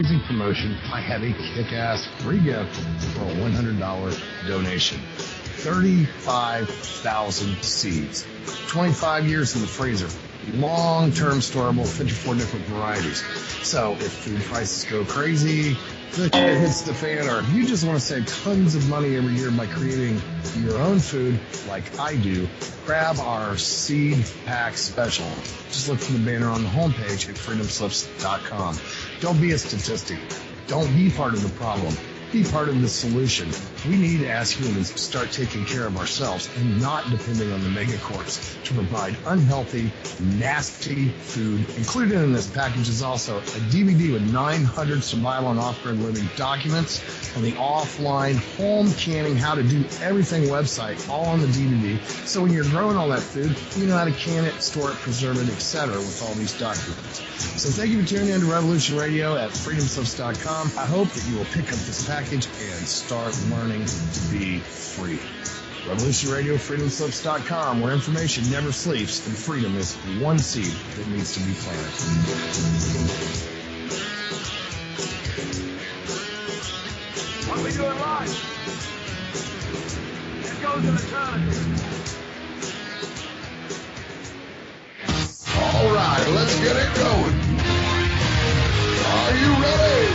Amazing promotion. I have a kick-ass free gift for a $100 donation. 35,000 seeds. 25 years in the freezer. Long-term storable, 54 different varieties. So if food prices go crazy, the shit hits the fan, or if you just want to save tons of money every year by creating your own food like I do, grab our seed pack special. Just look for the banner on the homepage at freedomslips.com. Don't be a statistic. Don't be part of the problem. Be part of the solution. We need, as humans, to start taking care of ourselves and not depending on the megacorps to provide unhealthy, nasty food. Included in this package is also a DVD with 900 survival and off-grid living documents and the offline home canning how to do everything website, all on the DVD. So when you're growing all that food, you know how to can it, store it, preserve it, etc. with all these documents. So thank you for tuning in to Revolution Radio at freedomslips.com. I hope that you will pick up this package and start learning to be free. Revolution Radio, freedomslips.com, where information never sleeps and freedom is one seed that needs to be planted. What are we doing live? It goes in eternity. All right, let's get it going. Are you ready?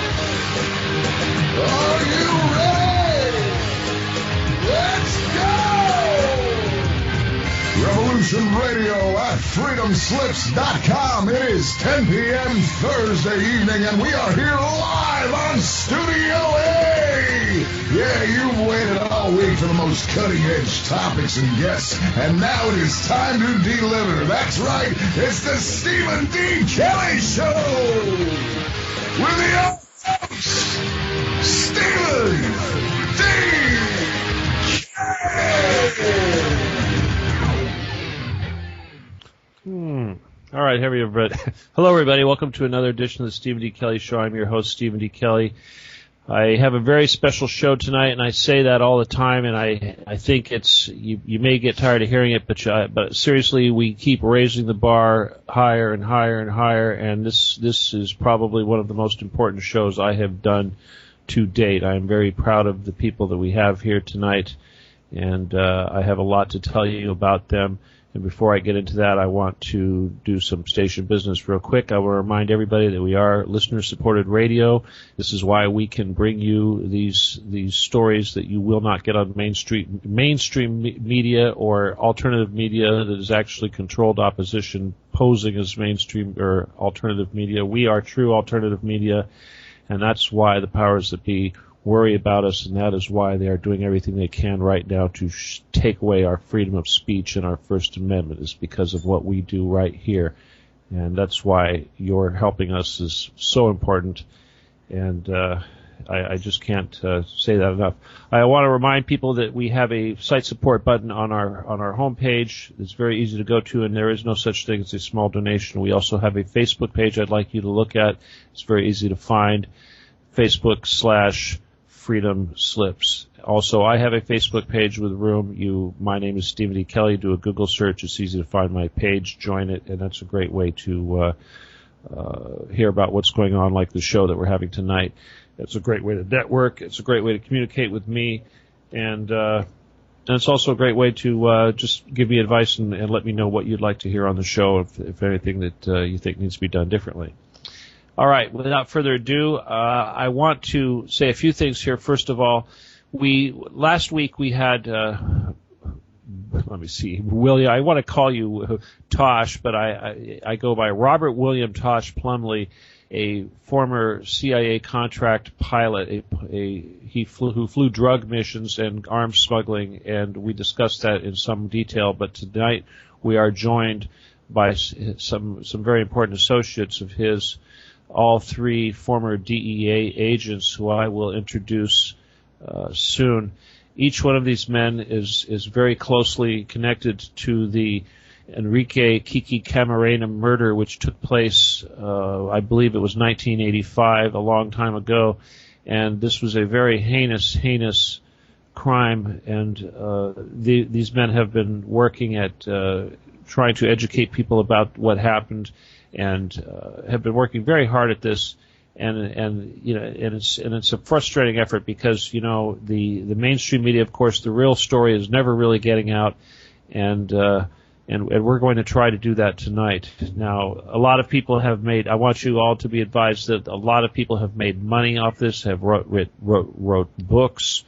Are you ready? Let's go! Revolution Radio at freedomslips.com. It is 10 p.m. Thursday evening, and we are here live on Studio A. Yeah, you've waited all week for the most cutting-edge topics and guests, and now it is time to deliver. That's right, it's the Stephen D. Kelley Show with the host, Stephen D. Kelley. All right, hello, everybody. Welcome to another edition of the Stephen D. Kelley Show. I'm your host, Stephen D. Kelley. I have a very special show tonight, and I say that all the time, and I think it's you may get tired of hearing it, but seriously, we keep raising the bar higher and higher and higher, and this is probably one of the most important shows I have done to date. I am very proud of the people that we have here tonight, and I have a lot to tell you about them. And before I get into that, I want to do some station business real quick. I will remind everybody that we are listener-supported radio. This is why we can bring you these stories that you will not get on mainstream media or alternative media that is actually controlled opposition posing as mainstream or alternative media. We are true alternative media, and that's why the powers that be worry about us, and that is why they are doing everything they can right now to take away our freedom of speech and our First Amendment, is because of what we do right here. And that's why your helping us is so important, and I just can't say that enough. I want to remind people that we have a site support button on our homepage. It's very easy to go to, and there is no such thing as a small donation. We also have a Facebook page I'd like you to look at. It's very easy to find, Facebook/Freedom Slips. Also, I have a Facebook page with a room. My name is Stephen D. Kelley. Do a Google search. It's easy to find my page. Join it, and that's a great way to hear about what's going on, like the show that we're having tonight. It's a great way to network. It's a great way to communicate with me, and it's also a great way to just give me advice and let me know what you'd like to hear on the show, if anything that you think needs to be done differently. All right, without further ado, I want to say a few things here. First of all, last week we had, let me see, William, I want to call you Tosh, but I go by Robert William Tosh Plumlee, a former CIA contract pilot, who flew drug missions and arms smuggling, and we discussed that in some detail. But tonight we are joined by some very important associates of his, all three former DEA agents who I will introduce soon. Each one of these men is very closely connected to the Enrique Kiki Camarena murder, which took place, I believe it was 1985, a long time ago. And this was a very heinous crime. And these men have been working at trying to educate people about what happened, and have been working very hard at this. and it's a frustrating effort because the mainstream media, of course, the real story is never really getting out, and we're going to try to do that tonight. Now, a lot of people have made. I want you all to be advised that a lot of people have made money off this, have wrote books,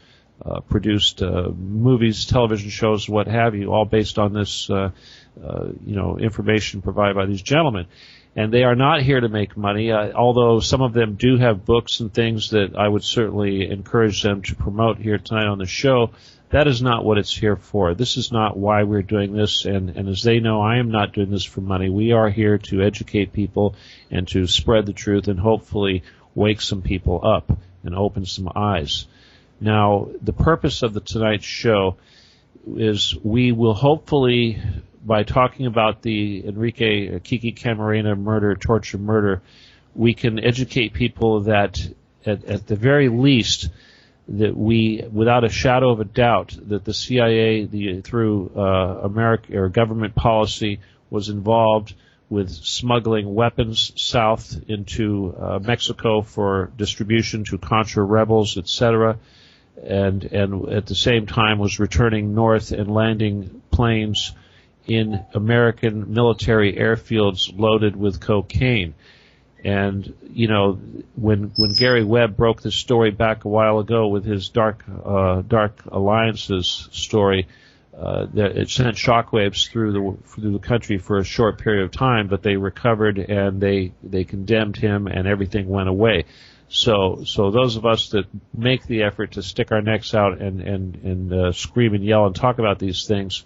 produced movies, television shows, what have you, all based on this information provided by these gentlemen. And they are not here to make money, although some of them do have books and things that I would certainly encourage them to promote here tonight on the show. That is not what it's here for. This is not why we're doing this, and as they know, I am not doing this for money. We are here to educate people and to spread the truth and hopefully wake some people up and open some eyes. Now, the purpose of tonight's show is we will hopefully, by talking about the Enrique Kiki Camarena torture murder, we can educate people that at the very least that we, without a shadow of a doubt, that the CIA, through American or government policy, was involved with smuggling weapons south into Mexico for distribution to Contra rebels, etc., and at the same time was returning north and landing planes in American military airfields loaded with cocaine. And, when Gary Webb broke this story back a while ago with his Dark Alliances story, that it sent shockwaves through the country for a short period of time, but they recovered and they condemned him and everything went away. So those of us that make the effort to stick our necks out and scream and yell and talk about these things,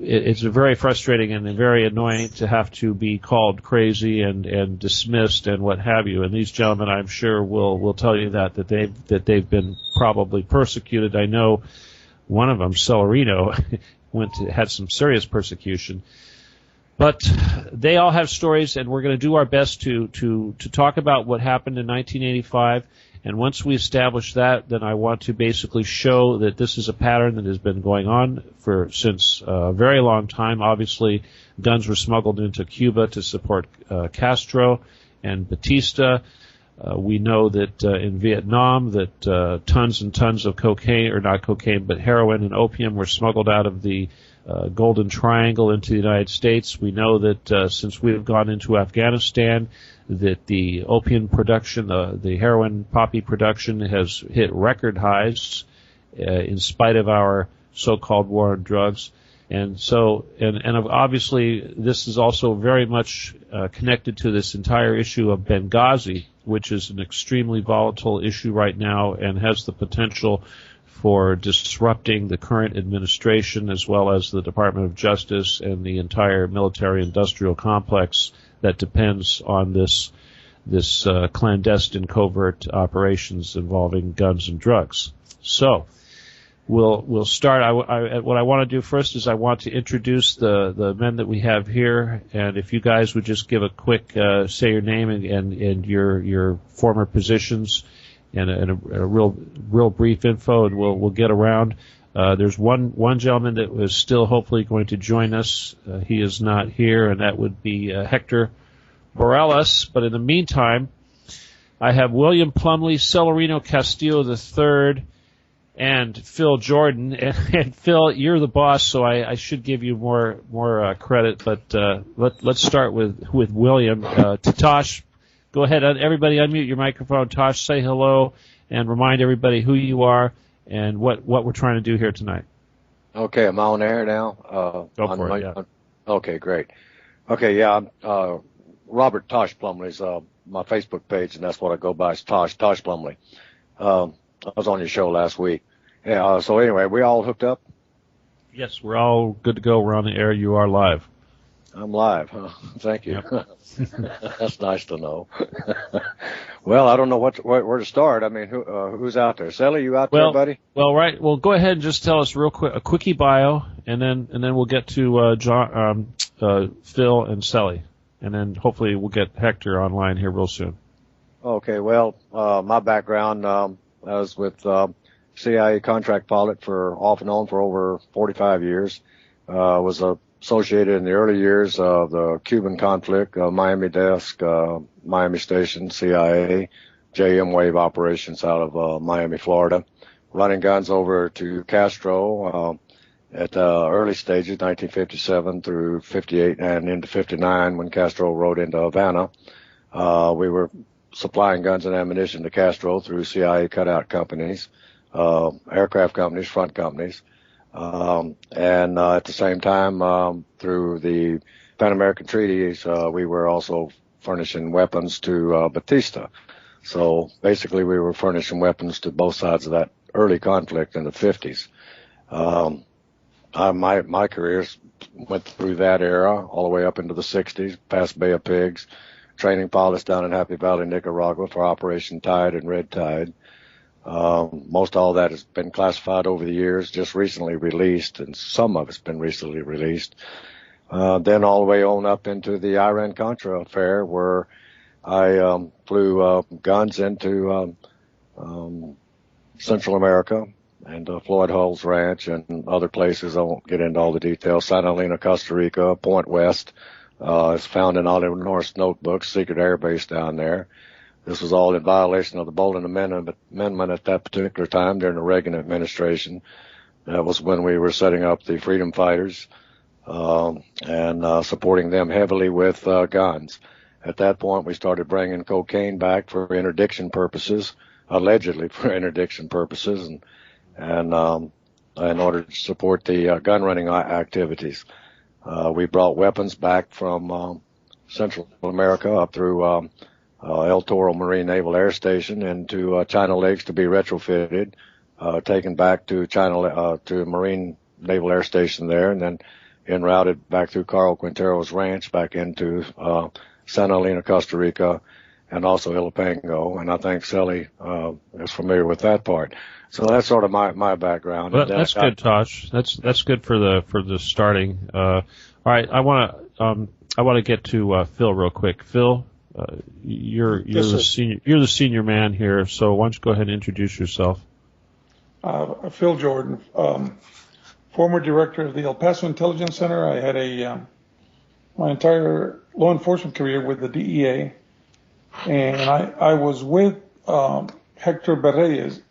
it's very frustrating and very annoying to have to be called crazy and dismissed and what have you. And these gentlemen, I'm sure, will tell you that they've been probably persecuted. I know one of them, Celerino, had some serious persecution. But they all have stories, and we're going to do our best to talk about what happened in 1985. And once we establish that, then I want to basically show that this is a pattern that has been going on since a very long time. Obviously, guns were smuggled into Cuba to support Castro and Batista. We know that in Vietnam that tons and tons of cocaine, or not cocaine, but heroin and opium were smuggled out of the Golden Triangle into the United States. We know that since we've gone into Afghanistan, that the opium production, the heroin poppy production, has hit record highs in spite of our so-called war on drugs. And so, and obviously, this is also very much connected to this entire issue of Benghazi, which is an extremely volatile issue right now and has the potential for disrupting the current administration as well as the Department of Justice and the entire military-industrial complex that depends on this clandestine covert operations involving guns and drugs. So we'll start. What I want to do first is I want to introduce the men that we have here, and if you guys would just give a quick say your name and your former positions and a real brief info, and we'll get around. There's one gentleman that was still hopefully going to join us. He is not here, and that would be Hector Berrelez. But in the meantime, I have William Plumlee, Celerino Castillo III, and Phil Jordan. And Phil, you're the boss, so I should give you more credit. But let's start with William. Tosh, go ahead. Everybody unmute your microphone. Tosh, say hello and remind everybody who you are and what we're trying to do here tonight. Okay, I'm on air now. Go for it, yeah. Okay, great. Okay, yeah, Robert Tosh Plumlee is my Facebook page, and that's what I go by, is Tosh Plumlee. I was on your show last week. Yeah, so anyway, we all hooked up? Yes, we're all good to go. We're on the air. You are live. I'm live, huh? Thank you. Yep. That's nice to know. Well, I don't know where to start. I mean, who's out there? Sally, you out there, buddy? Well, right. Well, go ahead and just tell us real quick a quickie bio, and then we'll get to Phil and Sally, and then hopefully we'll get Hector online here real soon. Okay. Well, my background, I was with CIA contract pilot off and on for over 45 years. Was a associated in the early years of the Cuban conflict, Miami desk, Miami station, CIA, JM Wave operations out of Miami, Florida, running guns over to Castro at early stages, 1957 through 58 and into 59 when Castro rode into Havana. We were supplying guns and ammunition to Castro through CIA cutout companies, aircraft companies, front companies. And at the same time, through the Pan American treaties, we were also furnishing weapons to Batista. So basically, we were furnishing weapons to both sides of that early conflict in the 50s. My career went through that era all the way up into the 60s, past Bay of Pigs, training pilots down in Happy Valley, Nicaragua for Operation Tide and Red Tide. Most all that has been classified over the years, just recently released, and some of it's been recently released. Then all the way on up into the Iran-Contra affair, where I flew guns into Central America and Floyd Hull's ranch and other places. I won't get into all the details. Santa Elena, Costa Rica, Point West. It's found in Oliver North's notebooks, secret air base down there. This was all in violation of the Bolton Amendment at that particular time during the Reagan administration. That was when we were setting up the Freedom Fighters and supporting them heavily with guns. At that point, we started bringing cocaine back for interdiction purposes, allegedly for interdiction purposes, and in order to support the gun running activities. We brought weapons back from Central America up through El Toro Marine Naval Air Station into China Lakes to be retrofitted, taken back to to Marine Naval Air Station there, and then en routed back through Carl Quintero's ranch back into Santa Elena, Costa Rica, and also Ilopango. And I think Sally is familiar with that part. So that's sort of my background. Well, that's good, Tosh. That's good for the starting. All right, I want to get to Phil real quick. Phil, you're the senior man here, so why don't you go ahead and introduce yourself? Phil Jordan, former director of the El Paso Intelligence Center. I had my entire law enforcement career with the DEA, and I was with Hector Berrelez.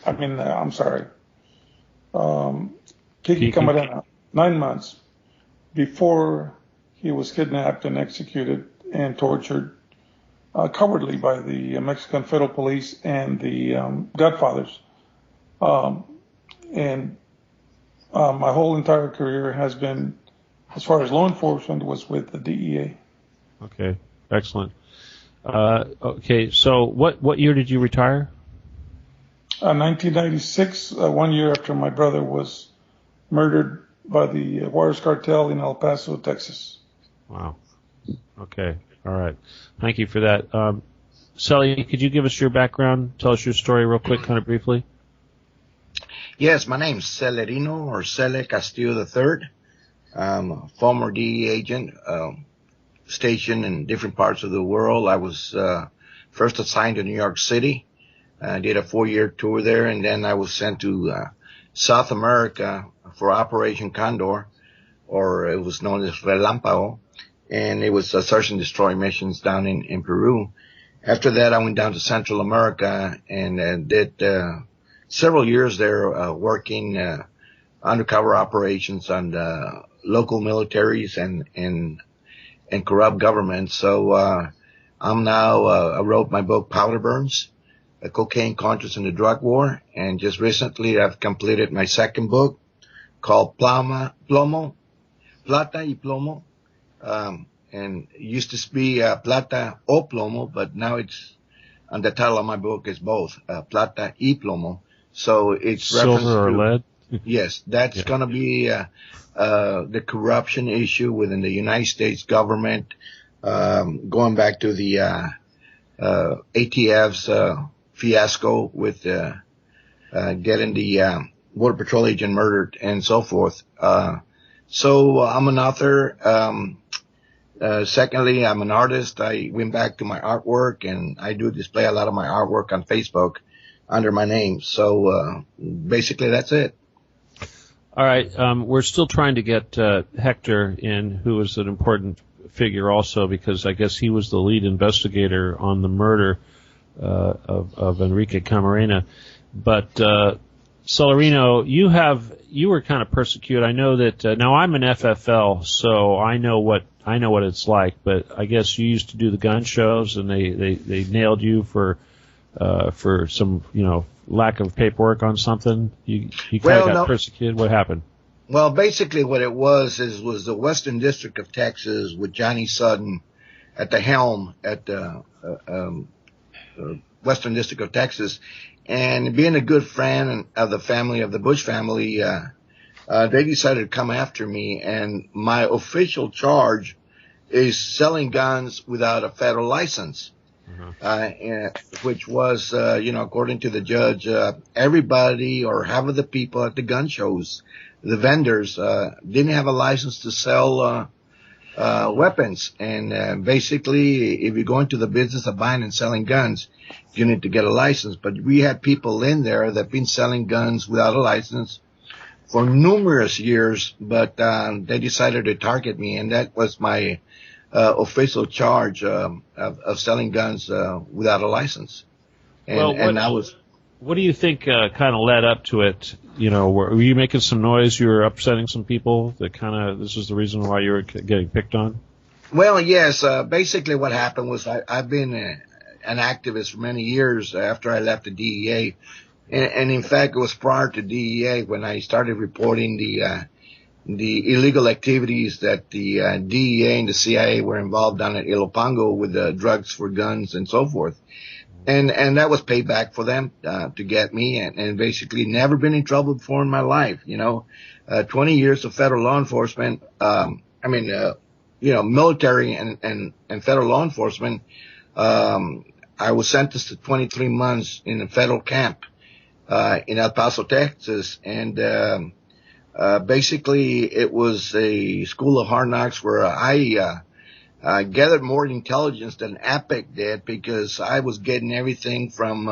Kiki Camarena, 9 months before he was kidnapped and executed and tortured cowardly by the Mexican Federal Police and the Godfathers. And my whole entire career has been, as far as law enforcement, was with the DEA. Okay, excellent. Okay, so what year did you retire? 1996, 1 year after my brother was murdered by the Juarez Cartel in El Paso, Texas. Wow. Okay. All right. Thank you for that. Sally, could you give us your background? Tell us your story real quick, kind of briefly. Yes, my name's Celerino, or Cele Castillo III. I'm a former DEA agent, stationed in different parts of the world. I was first assigned to New York City. I did a 4-year tour there, and then I was sent to South America for Operation Condor, or it was known as Relampago, and it was search and destroy missions down in Peru. After that, I went down to Central America and did several years there working undercover operations on local militaries and corrupt governments. So I'm now I wrote my book Powder Burns, Cocaine, Contras, and the Drug War, and just recently I've completed my second book called Plata y Plomo, and it used to be Plata o Plomo, but now it's, and the title of my book is both Plata y Plomo. So it's silver or lead. Yes, that's going to be the corruption issue within the United States government, going back to the ATF's fiasco with getting the Border Patrol agent murdered and so forth. So I'm an author. Secondly, I'm an artist. I went back to my artwork, and I do display a lot of my artwork on Facebook under my name. So basically, that's it. All right, we're still trying to get Hector in, who is an important figure also, because I guess he was the lead investigator on the murder of Enrique Camarena. But Celerino, you were kind of persecuted. I know that now I'm an FFL, so I know what it's like. But I guess you used to do the gun shows, and they nailed you for some lack of paperwork on something. You kind of got persecuted. What happened? Well, basically what it was the Western District of Texas with Johnny Sutton at the helm at the Western District of Texas. And being a good friend of the family, of the Bush family, they decided to come after me. And my official charge is selling guns without a federal license. Which was, according to the judge, everybody or half of the people at the gun shows, the vendors, didn't have a license to sell weapons. And basically, if you go into the business of buying and selling guns, you need to get a license. But we had people in there that have been selling guns without a license for numerous years, but they decided to target me, and that was my official charge of selling guns without a license. What do you think kind of led up to it? Were you making some noise? You were upsetting some people that this is the reason why you were getting picked on? Well, yes. Basically what happened was I've been an activist for many years after I left the DEA. And in fact, it was prior to DEA when I started reporting the illegal activities that the DEA and the CIA were involved down at Ilopango with the drugs for guns and so forth. And that was payback for them, to get me, and basically never been in trouble before in my life, 20 years of federal law enforcement, military and federal law enforcement. I was sentenced to 23 months in a federal camp, in El Paso, Texas. And, basically it was a school of hard knocks where I gathered more intelligence than APEC did, because I was getting everything from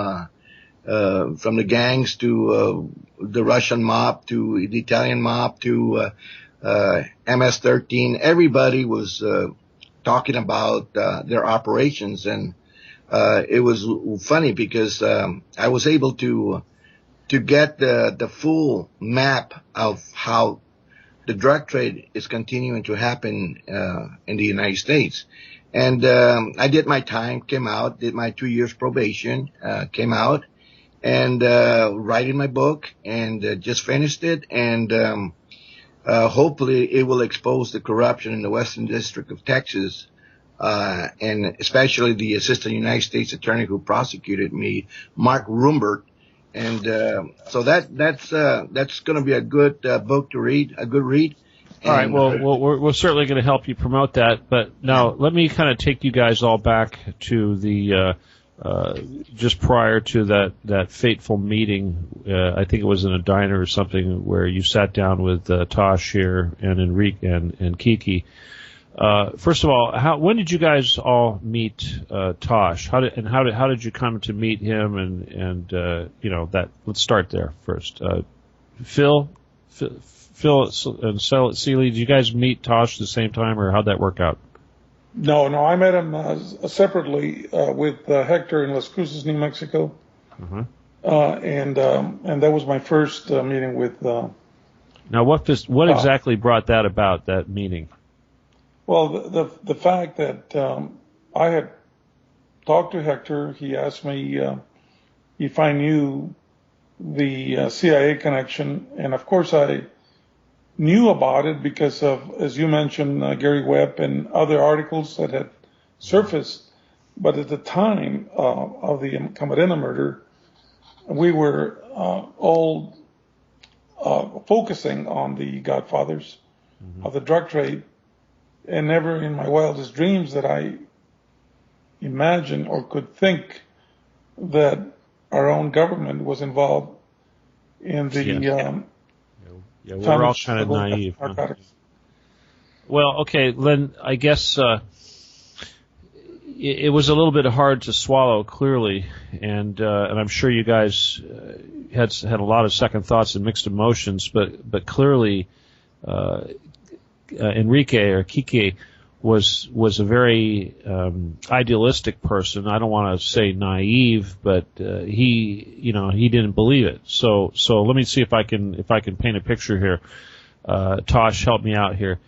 the gangs to the Russian mob to the Italian mob to MS-13. Everybody was talking about their operations, and it was funny because I was able to get the full map of how the drug trade is continuing to happen in the United States. And I did my time, came out, did my 2 years probation, came out, and writing my book, and just finished it. And hopefully it will expose the corruption in the Western District of Texas, and especially the Assistant United States Attorney who prosecuted me, Mark Rumbert. And so that's going to be a good book to read, a good read. All right. Well, we're certainly going to help you promote that. But now let me kind of take you guys all back to the just prior to that fateful meeting. I think it was in a diner or something where you sat down with Tosh here and Enrique and Kiki. First of all, when did you guys all meet Tosh? How did you come to meet him? And that. Let's start there first. Phil and Seeley, did you guys meet Tosh at the same time, or how'd that work out? No, I met him separately with Hector in Las Cruces, New Mexico, and that was my first meeting with. Now, what exactly brought that about? That meeting? Well, the fact that I had talked to Hector, he asked me if I knew the CIA connection, and of course I knew about it because of, as you mentioned, Gary Webb and other articles that had surfaced. But at the time of the Camarena murder, we were all focusing on the godfathers of the drug trade. And never in my wildest dreams that I imagined or could think that our own government was involved in the we're all kind of naive. Huh? Well, okay, then I guess it was a little bit hard to swallow, clearly, and I'm sure you guys had a lot of second thoughts and mixed emotions, but clearly Enrique or Kiki was a very idealistic person. I don't want to say naive, but he didn't believe it. So let me see if I can paint a picture here. Tosh, help me out here.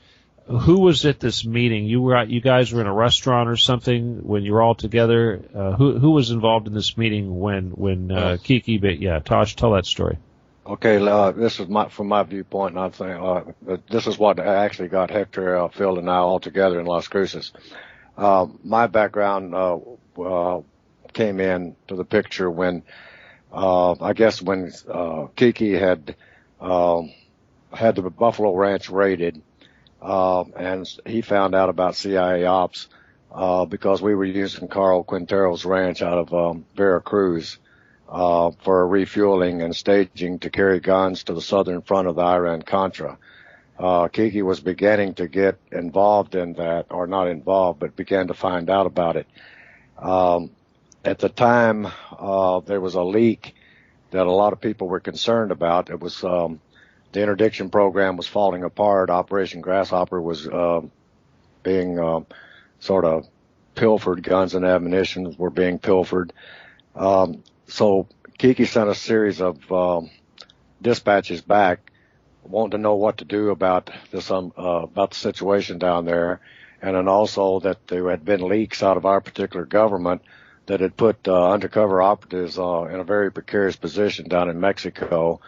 Who was at this meeting? You guys were in a restaurant or something when you were all together. Who was involved in this meeting when Kiki? Tosh, tell that story. Okay, this is from my viewpoint, and I'm saying this is what actually got Hector, Phil, and I all together in Las Cruces. My background came in to the picture when Kiki had the Buffalo Ranch raided, and he found out about CIA ops because we were using Carl Quintero's ranch out of Veracruz. For refueling and staging to carry guns to the southern front of the Iran-Contra. Kiki was beginning to get involved in that, or not involved, but began to find out about it. At the time, there was a leak that a lot of people were concerned about. It was the interdiction program was falling apart. Operation Grasshopper was being sort of pilfered. Guns and ammunition were being pilfered. So Kiki sent a series of dispatches back, wanting to know what to do about this about the situation down there, and then also that there had been leaks out of our particular government that had put undercover operatives in a very precarious position down in Mexico,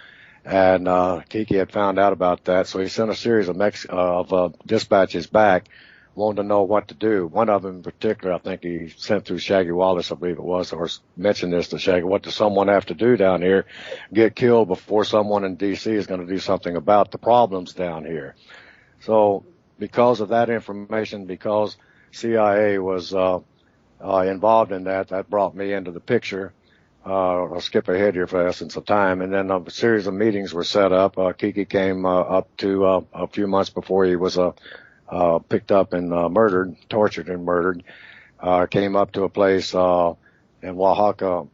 and Kiki had found out about that, so he sent a series of dispatches back, wanted to know what to do. One of them in particular, I think he sent through Shaggy Wallace, I believe it was, or mentioned this to Shaggy. What does someone have to do down here? Get killed before someone in D.C. is going to do something about the problems down here. So because of that information, because CIA was involved in that brought me into the picture. I'll skip ahead here for essence of time. And then a series of meetings were set up. Kiki came up to a few months before he was picked up and tortured and murdered, came up to a place in Oaxaca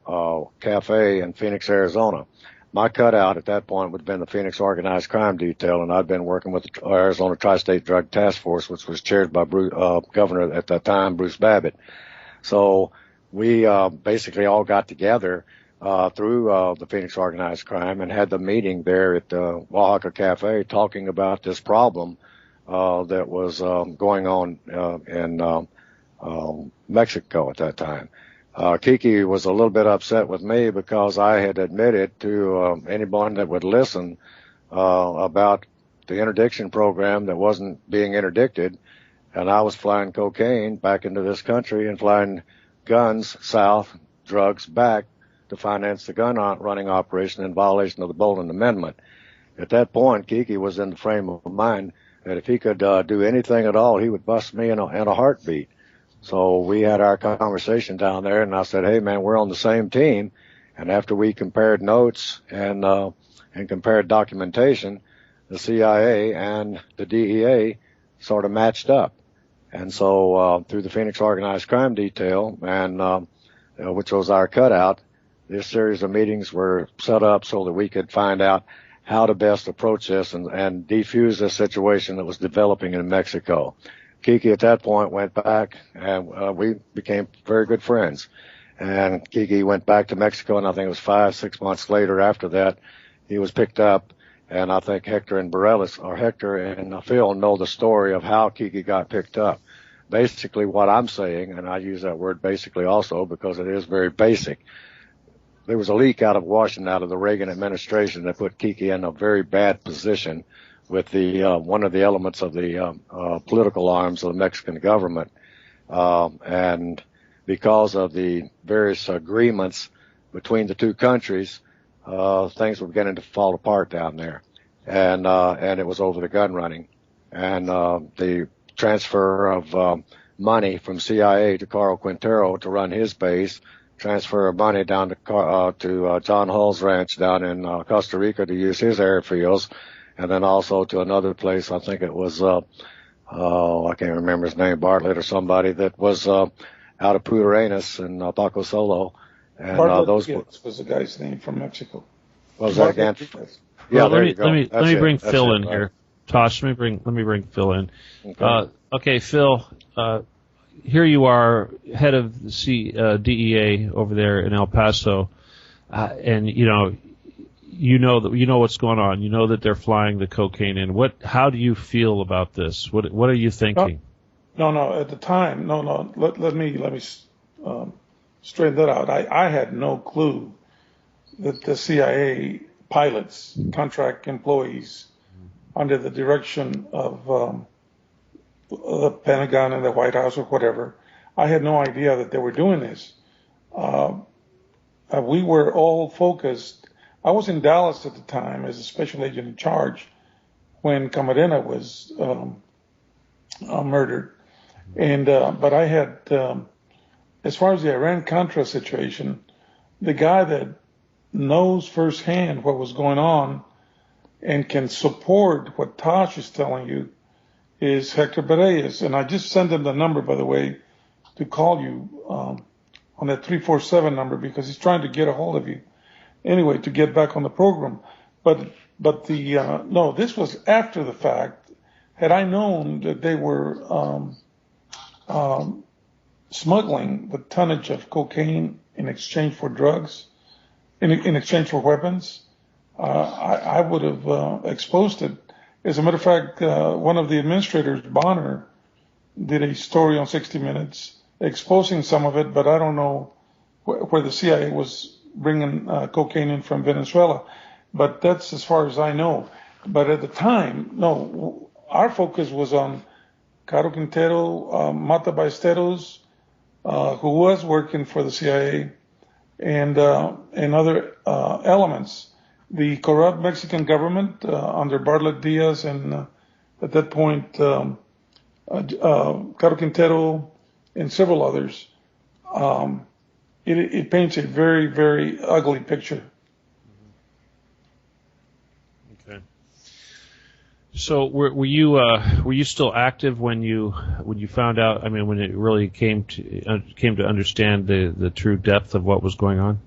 Cafe in Phoenix, Arizona. My cutout at that point would have been the Phoenix Organized Crime Detail, and I'd been working with the Arizona Tri-State Drug Task Force, which was chaired by Governor at that time, Bruce Babbitt. So we basically all got together through the Phoenix Organized Crime and had the meeting there at Oaxaca Cafe talking about this problem that was going on in Mexico at that time. Kiki was a little bit upset with me because I had admitted to anyone that would listen about the interdiction program that wasn't being interdicted, and I was flying cocaine back into this country and flying guns south, drugs back to finance the gun running operation in violation of the Bolton Amendment. At that point, Kiki was in the frame of mind that if he could do anything at all, he would bust me in a heartbeat. So we had our conversation down there, and I said, hey, man, we're on the same team. And after we compared notes and compared documentation, the CIA and the DEA sort of matched up. And so through the Phoenix Organized Crime Detail, and which was our cutout, this series of meetings were set up so that we could find out how to best approach this and defuse the situation that was developing in Mexico. Kiki at that point went back, and we became very good friends. And Kiki went back to Mexico, and I think it was 5-6 months later after that, he was picked up. And I think Hector and Phil know the story of how Kiki got picked up. Basically what I'm saying, and I use that word basically also because it is very basic, there was a leak out of Washington, out of the Reagan administration, that put Kiki in a very bad position with the one of the elements of the political arms of the Mexican government. And because of the various agreements between the two countries, things were beginning to fall apart down there. And it was over the gun running. And the transfer of money from CIA to Carl Quintero to run his base, transfer of money down to John Hull's ranch down in Costa Rica to use his airfields, and then also to another place, I think it was, I can't remember his name, Bartlett or somebody, that was out of Punta Arenas and Baco Solo. And those was the guy's name from Mexico. What was that again? Yeah, well, there you go. Let me bring Phil in here. Tosh, let me bring Phil in. Okay, Phil, here you are, head of the DEA over there in El Paso, and you know what's going on. You know that they're flying the cocaine in. How do you feel about this? What are you thinking? No. At the time, no. Let me straighten that out. I had no clue that the CIA pilots, contract employees, under the direction of the Pentagon and the White House or whatever, I had no idea that they were doing this. We were all focused. I was in Dallas at the time as a special agent in charge when Camarena was murdered. But I had, as far as the Iran-Contra situation, the guy that knows firsthand what was going on and can support what Tosh is telling you is Hector Berrelez. And I just sent him the number, by the way, to call you on that 347 number because he's trying to get a hold of you anyway to get back on the program. But this was after the fact. Had I known that they were smuggling the tonnage of cocaine in exchange for drugs, in exchange for weapons, I would have exposed it. As a matter of fact, one of the administrators, Bonner, did a story on 60 Minutes exposing some of it, but I don't know where the CIA was bringing cocaine in from Venezuela. But that's as far as I know. But at the time, no, our focus was on Caro Quintero, Mata Ballesteros, who was working for the CIA, and other elements. The corrupt Mexican government under Bartlett Diaz and at that point Caro Quintero and several others. It paints a very, very ugly picture. Okay. So were you still active when you found out? I mean, when it really came to understand the true depth of what was going on?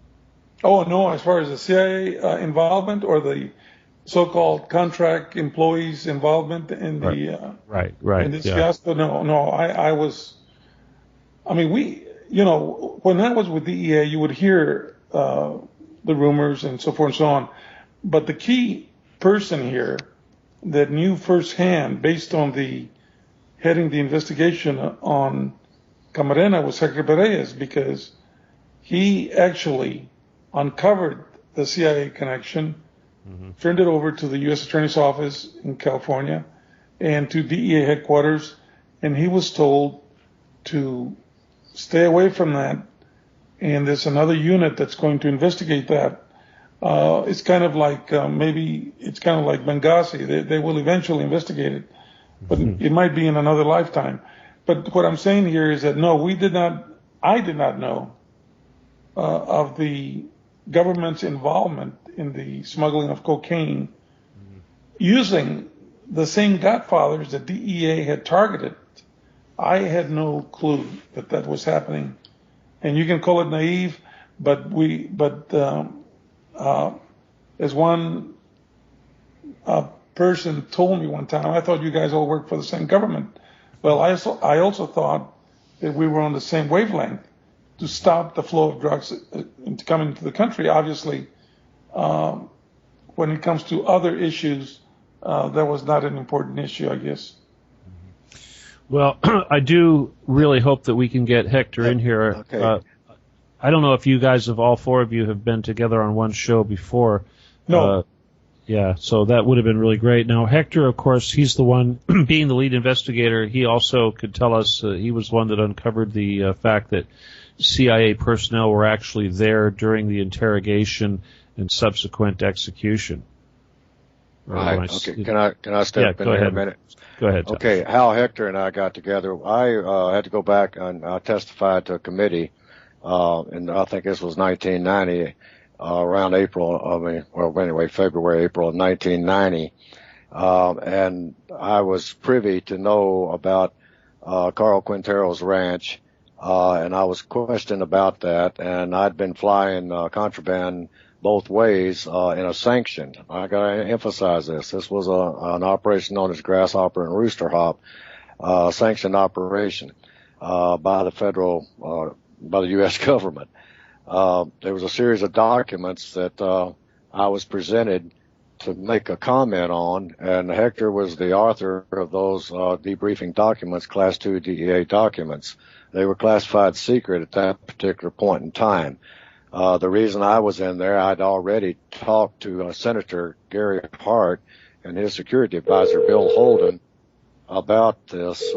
Oh no! As far as the CIA involvement or the so-called contract employees' involvement in the right in this fiasco, no. I was. I mean, when I was with DEA, you would hear the rumors and so forth and so on, but the key person here that knew firsthand, based on the heading the investigation on Camarena, was Hector Berrelez, because he actually uncovered the CIA connection, turned it over to the U.S. Attorney's Office in California and to DEA headquarters, and he was told to stay away from that, and there's another unit that's going to investigate that. It's kind of like Benghazi. They will eventually investigate it, but it might be in another lifetime. But what I'm saying here is that no, I did not know of the government's involvement in the smuggling of cocaine using the same godfathers that DEA had targeted. I had no clue that was happening. And you can call it naive, but as one person told me one time, I thought you guys all worked for the same government. Well, I also thought that we were on the same wavelength to stop the flow of drugs coming into the country. Obviously, when it comes to other issues, that was not an important issue, I guess. Well, I do really hope that we can get Hector in here. Okay. I don't know if you guys, all four of you, have been together on one show before. No. Yeah, so that would have been really great. Now, Hector, of course, he's the one, being the lead investigator, he also could tell us, he was one that uncovered the fact that CIA personnel were actually there during the interrogation and subsequent execution. Right. Okay. Can I step in here a minute? Go ahead. Tosh. Okay. How Hector and I got together. I had to go back and I testified to a committee, and I think this was 1990, around February, April of 1990, and I was privy to know about Carl Quintero's ranch. and I was questioned about that, and I'd been flying contraband both ways in a sanctioned. I got to emphasize this. This was an operation known as Grasshopper and Rooster Hop, sanctioned operation by the federal, by the U.S. government. There was a series of documents that I was presented to make a comment on, and Hector was the author of those debriefing documents, Class 2 DEA documents. They were classified secret at that particular point in time. The reason I was in there, I'd already talked to Senator Gary Hart and his security advisor, Bill Holden, about this.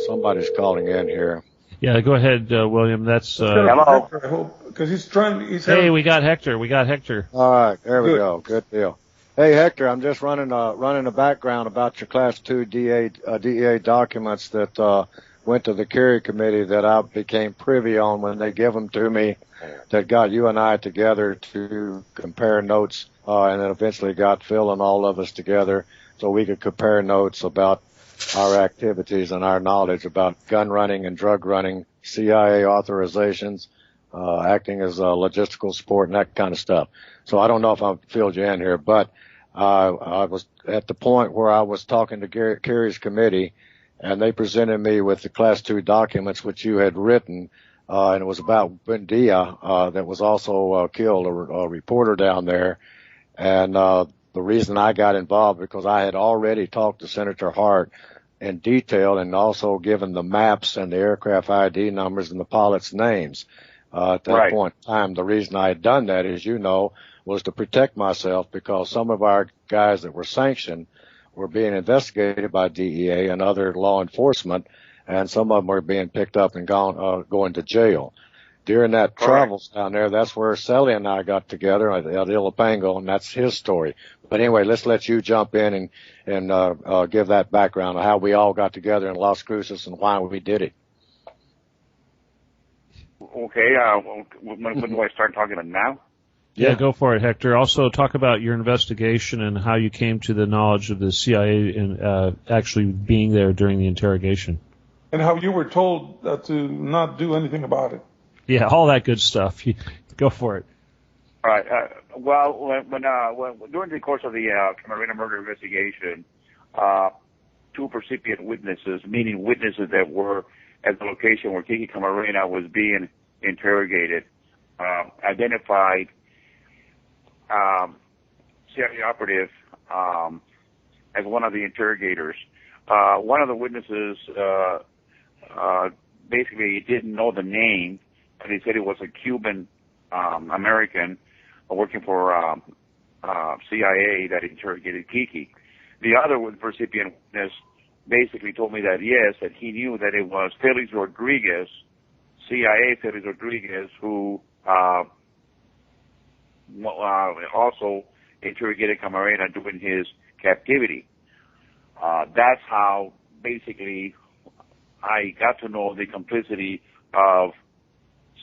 Somebody's calling in here. Yeah, go ahead, William. That's hello. I hope, because hey, we got Hector. All right, there we go. Good deal. Hey, Hector, I'm just running a background about your Class 2 DEA documents that went to the Kerry committee that I became privy on when they give them to me, that got you and I together to compare notes, and then eventually got Phil and all of us together so we could compare notes about our activities and our knowledge about gun running and drug running, CIA authorizations, acting as logistical support and that kind of stuff. So I don't know if I've filled you in here, but I was at the point where I was talking to Kerry's committee, and they presented me with the Class 2 documents which you had written, and it was about Buendia, that was also killed, a reporter down there. And the reason I got involved because I had already talked to Senator Hart in detail and also given the maps and the aircraft ID numbers and the pilots' names. At that point in time, the reason I had done that, as you know, was to protect myself because some of our guys that were sanctioned were being investigated by DEA and other law enforcement, and some of them were being picked up and going to jail. During that travels down there, that's where Sally and I got together at Ilopango, and that's his story. But anyway, let's let you jump in and give that background of how we all got together in Las Cruces and why we did it. Okay, when do I start talking about now? Yeah, go for it, Hector. Also, talk about your investigation and how you came to the knowledge of the CIA and actually being there during the interrogation. And how you were told to not do anything about it. Yeah, all that good stuff. Go for it. All right. Well, when during the course of the Camarena murder investigation, two percipient witnesses, meaning witnesses that were at the location where Kiki Camarena was being interrogated, identified CIA operative as one of the interrogators. One of the witnesses basically didn't know the name, but he said it was a Cuban American working for CIA that interrogated Kiki. The other recipient witness basically told me that yes, that he knew that it was Felix Rodriguez, CIA Felix Rodriguez, who also interrogated Camarena during his captivity. That's how basically I got to know the complicity of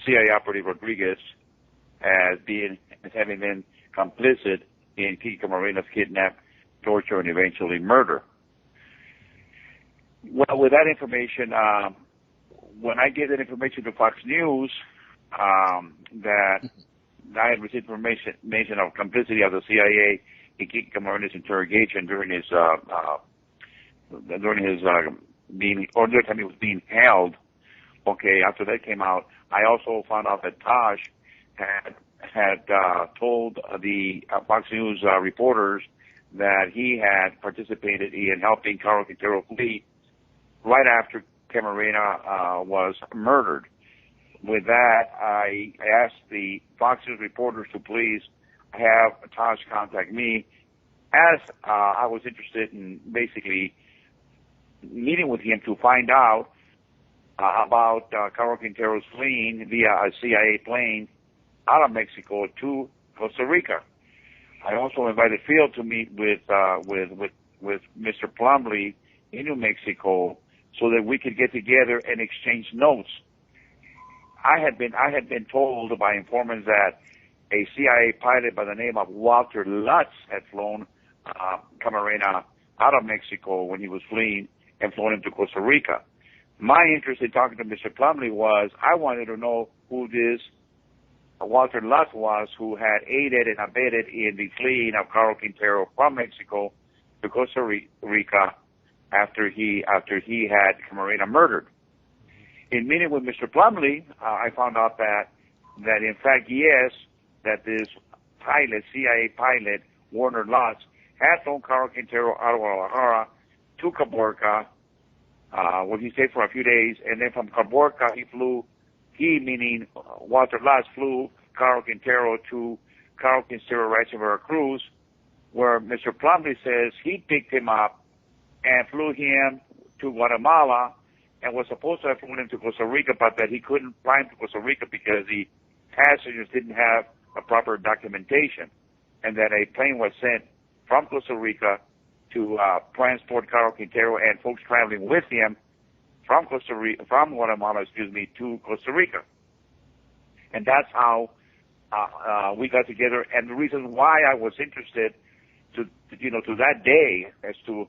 CIA operative Rodriguez as having been complicit in Kiki Camarena's kidnap, torture, and eventually murder. Well, with that information, when I gave that information to Fox News, that I had received information of complicity of the CIA in Kiki Camarena's interrogation during his being, or during the time he was being held. Okay, after that came out, I also found out that Tosh had told the Fox News reporters that he had participated in helping Caro Quintero flee right after Camarena was murdered. With that, I asked the Fox News reporters to please have Tosh contact me, as I was interested in basically meeting with him to find out about Caro Quintero's fleeing via a CIA plane out of Mexico to Costa Rica. I also invited Phil to meet with Mr. Plumlee in New Mexico so that we could get together and exchange notes. I had been told by informants that a CIA pilot by the name of Walter Lutz had flown Camarena out of Mexico when he was fleeing and flown him to Costa Rica. my interest in talking to Mr. Plumlee was I wanted to know who this Walter Lutz was, who had aided and abetted in the fleeing of Carl Quintero from Mexico to Costa Rica after he had Camarena murdered. In meeting with Mr. Plumlee, I found out that in fact, yes, that this pilot, CIA pilot, Warner Lutz, had flown Carl Quintero out of Guadalajara to Caborca, where he stayed for a few days, and then from Caborca meaning Walter Lutz, flew Carl Quintero to Carl Quintero Ranch in Veracruz, where Mr. Plumlee says he picked him up and flew him to Guatemala and was supposed to have flown him to Costa Rica, but that he couldn't fly him to Costa Rica because the passengers didn't have a proper documentation, and that a plane was sent from Costa Rica to transport Carl Quintero and folks traveling with him from Guatemala, to Costa Rica. And that's how we got together. And the reason why I was interested to that day as to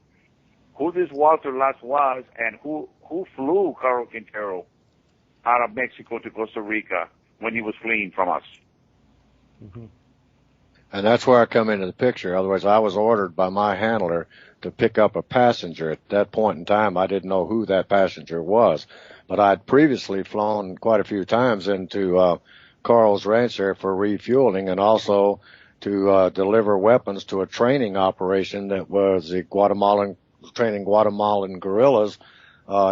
who this Walter Lutz was and who flew Carl Quintero out of Mexico to Costa Rica when he was fleeing from us. Mm-hmm. And that's where I come into the picture. Otherwise, I was ordered by my handler to pick up a passenger. At that point in time, I didn't know who that passenger was. But I'd previously flown quite a few times into Carl's ranch there for refueling, and also to deliver weapons to a training operation that was training Guatemalan guerrillas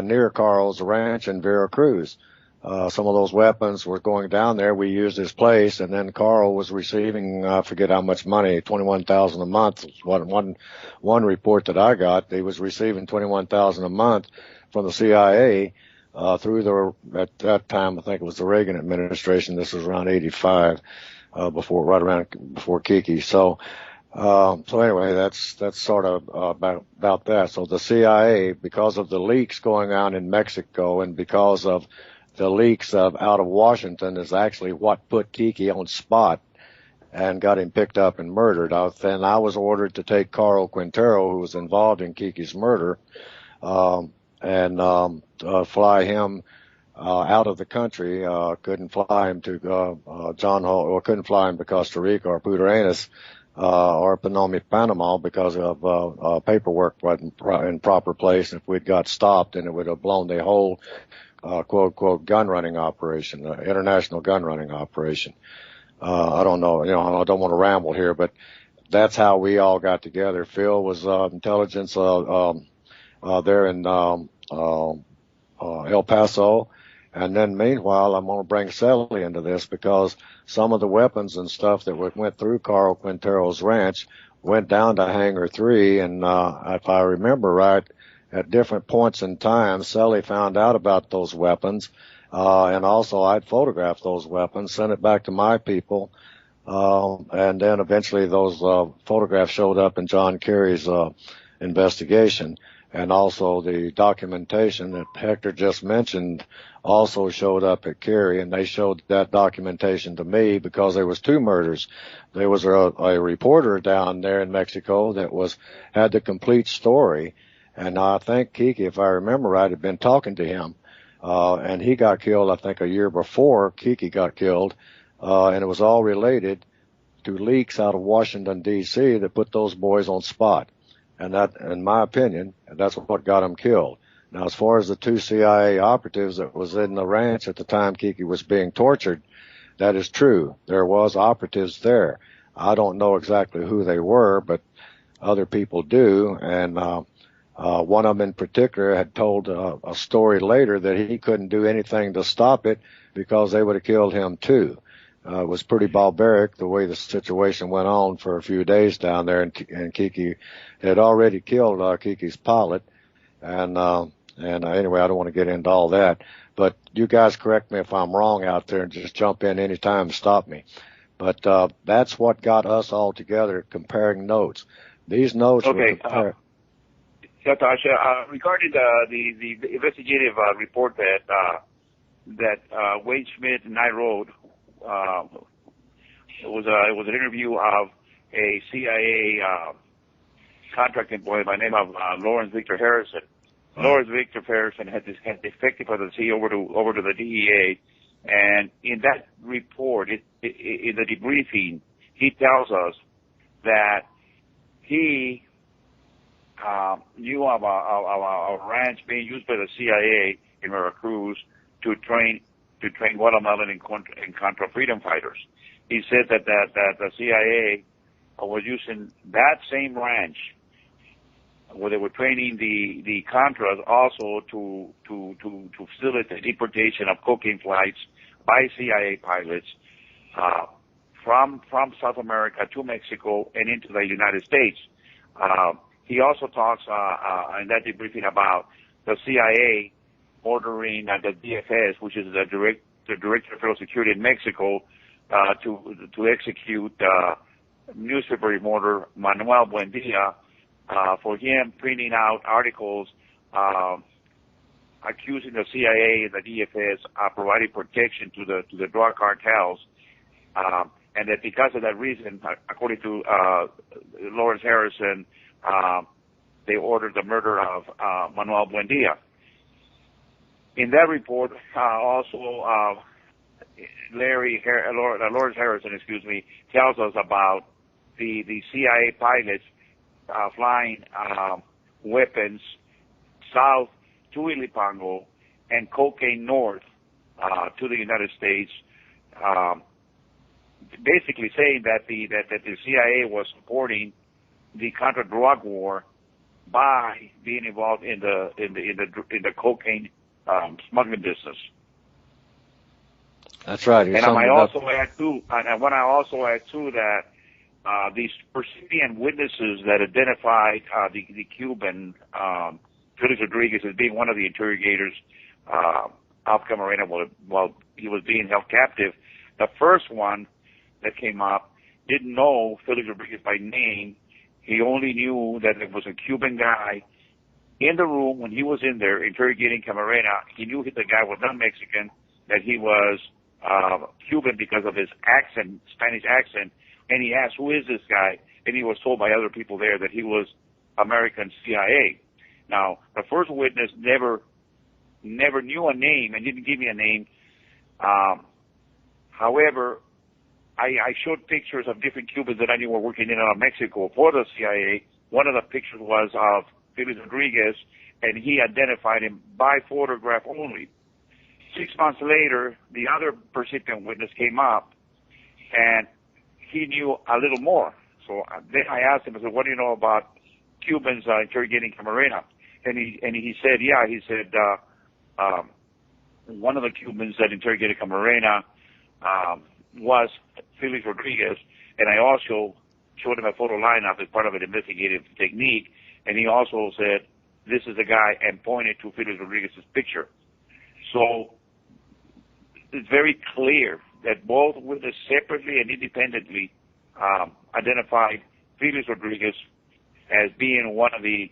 near Carl's ranch in Veracruz. Some of those weapons were going down there. We used his place, and then Carl was receiving, I forget how much money, $21,000 a month. One report that I got, he was receiving $21,000 a month from the CIA through at that time, I think it was the Reagan administration. This was around 85, right around before Kiki. So anyway, that's sort of about that. So the CIA, because of the leaks going on in Mexico and because of the leaks out of Washington, is actually what put Kiki on spot and got him picked up and murdered. Then I was ordered to take Carl Quintero, who was involved in Kiki's murder, and fly him out of the country. Couldn't fly him to John Hall, or couldn't fly him to Costa Rica or Punta Arenas or Panama because of paperwork wasn't in proper place. If we'd got stopped, then it would have blown the whole quote unquote gun running operation, international gun running operation. I don't know, I don't want to ramble here, but that's how we all got together. Phil was intelligence there in El Paso, and then meanwhile I'm going to bring Kelley into this because some of the weapons and stuff that went through Carl Quintero's ranch went down to Hangar 3, and if I remember right, at different points in time, Kelley found out about those weapons, and also I'd photographed those weapons, sent it back to my people, and then eventually those photographs showed up in John Kerry's investigation, and also the documentation that Hector just mentioned also showed up at Kerry, and they showed that documentation to me because there was two murders. There was a reporter down there in Mexico that had the complete story. And I think Kiki, if I remember right, had been talking to him, and he got killed, I think, a year before Kiki got killed, and it was all related to leaks out of Washington, D.C. that put those boys on spot. And that, in my opinion, that's what got them killed. Now, as far as the two CIA operatives that was in the ranch at the time Kiki was being tortured, that is true. There was operatives there. I don't know exactly who they were, but other people do, and one of them in particular had told a story later that he couldn't do anything to stop it because they would have killed him too. It was pretty barbaric the way the situation went on for a few days down there, and Kiki had already killed Kiki's pilot. And anyway, I don't want to get into all that, but you guys correct me if I'm wrong out there and just jump in anytime and stop me. But that's what got us all together, comparing notes. These notes were compared. Tosh, regarding the investigative report that Wade Schmidt and I wrote, it was an interview of a CIA contract employee by the name of Lawrence Victor Harrison, Lawrence Victor Ferguson had defected from the C over to the DEA, and in that report, in the debriefing, he tells us that he knew of a ranch being used by the CIA in Veracruz to train Guatemalan and Contra freedom fighters. He said that the CIA was using that same ranch where they were training the Contras also to facilitate the deportation of cocaine flights by CIA pilots from South America to Mexico and into the United States. He also talks in that debriefing about the CIA ordering the DFS, which is the Director of Federal Security in Mexico, to execute newspaper reporter Manuel Buendia for him printing out articles accusing the CIA and the DFS of providing protection to the drug cartels, and that because of that reason, according to Lawrence Harrison, they ordered the murder of Manuel Buendia. In that report, also Lawrence Harrison, tells us about the CIA pilots flying weapons south to Ilipango and cocaine north to the United States, basically saying that the CIA was supporting the Contra drug war by being involved in the cocaine smuggling business. That's right. And I might also add too, that these recipient witnesses that identified the Cuban Felix Rodriguez as being one of the interrogators of Camarena while he was being held captive. The first one that came up didn't know Felix Rodriguez by name. He only knew that it was a Cuban guy in the room when he was in there interrogating Camarena. He knew the guy was not Mexican, that he was Cuban because of his accent, Spanish accent, and he asked, "Who is this guy?" And he was told by other people there that he was American CIA. Now, the first witness never knew a name and didn't give me a name. However, I showed pictures of different Cubans that I knew were working in and out of Mexico for the CIA. One of the pictures was of Felix Rodriguez, and he identified him by photograph only. 6 months later, the other recipient witness came up, and he knew a little more. So then I asked him, I said, "What do you know about Cubans interrogating Camarena?" And he said, yeah, he said, one of the Cubans that interrogated Camarena was Felix Rodriguez, and I also showed him a photo lineup as part of an investigative technique, and he also said, "This is the guy," and pointed to Felix Rodriguez's picture. So it's very clear that both witnesses separately and independently identified Felix Rodriguez as being one of the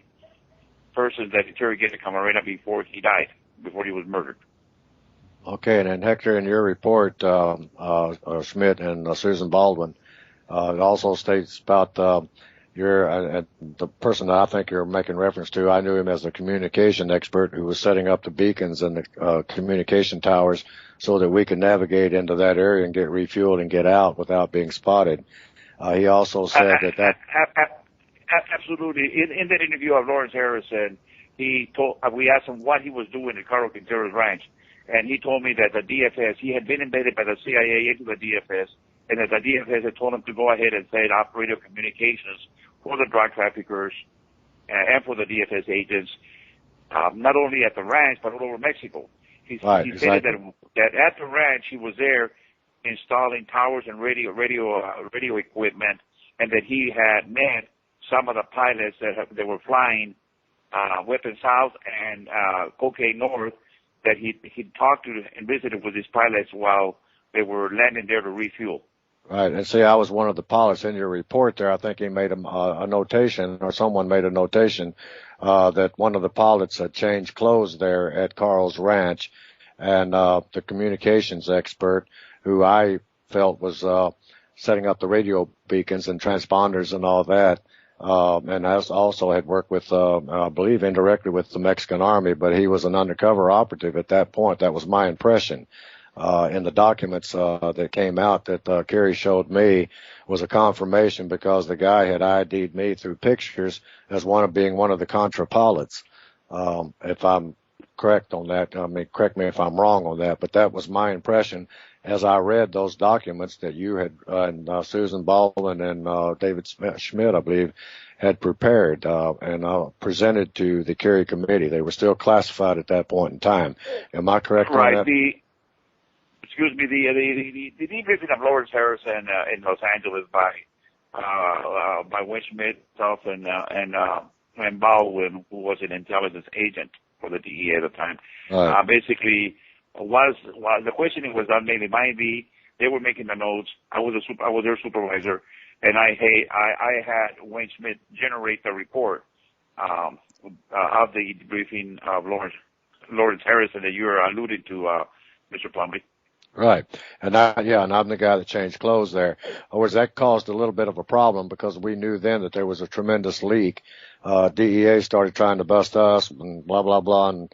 persons that interrogated Camarena before he died, before he was murdered. Okay, and then Hector, in your report, Schmidt and Susan Baldwin, it also states about the person that I think you're making reference to. I knew him as a communication expert who was setting up the beacons and the communication towers so that we could navigate into that area and get refueled and get out without being spotted. He also said that absolutely. In that interview of Lawrence Harrison, we asked him what he was doing at Carlos Quintero's ranch, and he told me that the DFS, he had been embedded by the CIA into the DFS, and that the DFS had told him to go ahead and set up radio communications for the drug traffickers and for the DFS agents, not only at the ranch, but all over Mexico. He said that at the ranch, he was there installing towers and radio equipment, and that he had met some of the pilots that were flying weapons south and cocaine north, that he talked to and visited with these pilots while they were landing there to refuel. Right, and see, I was one of the pilots in your report there. I think he made a notation, or someone made a notation, that one of the pilots had changed clothes there at Carl's ranch, and the communications expert, who I felt was setting up the radio beacons and transponders and all that, and I also had worked with, I believe indirectly with the Mexican Army, but he was an undercover operative at that point. That was my impression. In the documents, that came out that, Kerry showed me was a confirmation because the guy had ID'd me through pictures as being one of the Contra pilots. If I'm correct on that, I mean, correct me if I'm wrong on that, but that was my impression as I read those documents that you had, and Susan Baldwin and David Schmidt, I believe, had prepared and presented to the Kerry committee. They were still classified at that point in time. Am I correct on that? The debriefing of Lawrence Harrison in Los Angeles by Wayne Schmidt, myself, and Baldwin, who was an intelligence agent for the DEA at the time. Right. Basically, was the questioning was done mainly by me. They were making the notes. I was their supervisor, and I had Wayne Schmidt generate the report of the debriefing of Lawrence Harrison that you're alluding to, Mr. Plumlee. Right. And I'm the guy that changed clothes there. In other words, that caused a little bit of a problem because we knew then that there was a tremendous leak. DEA started trying to bust us and blah, blah, blah, and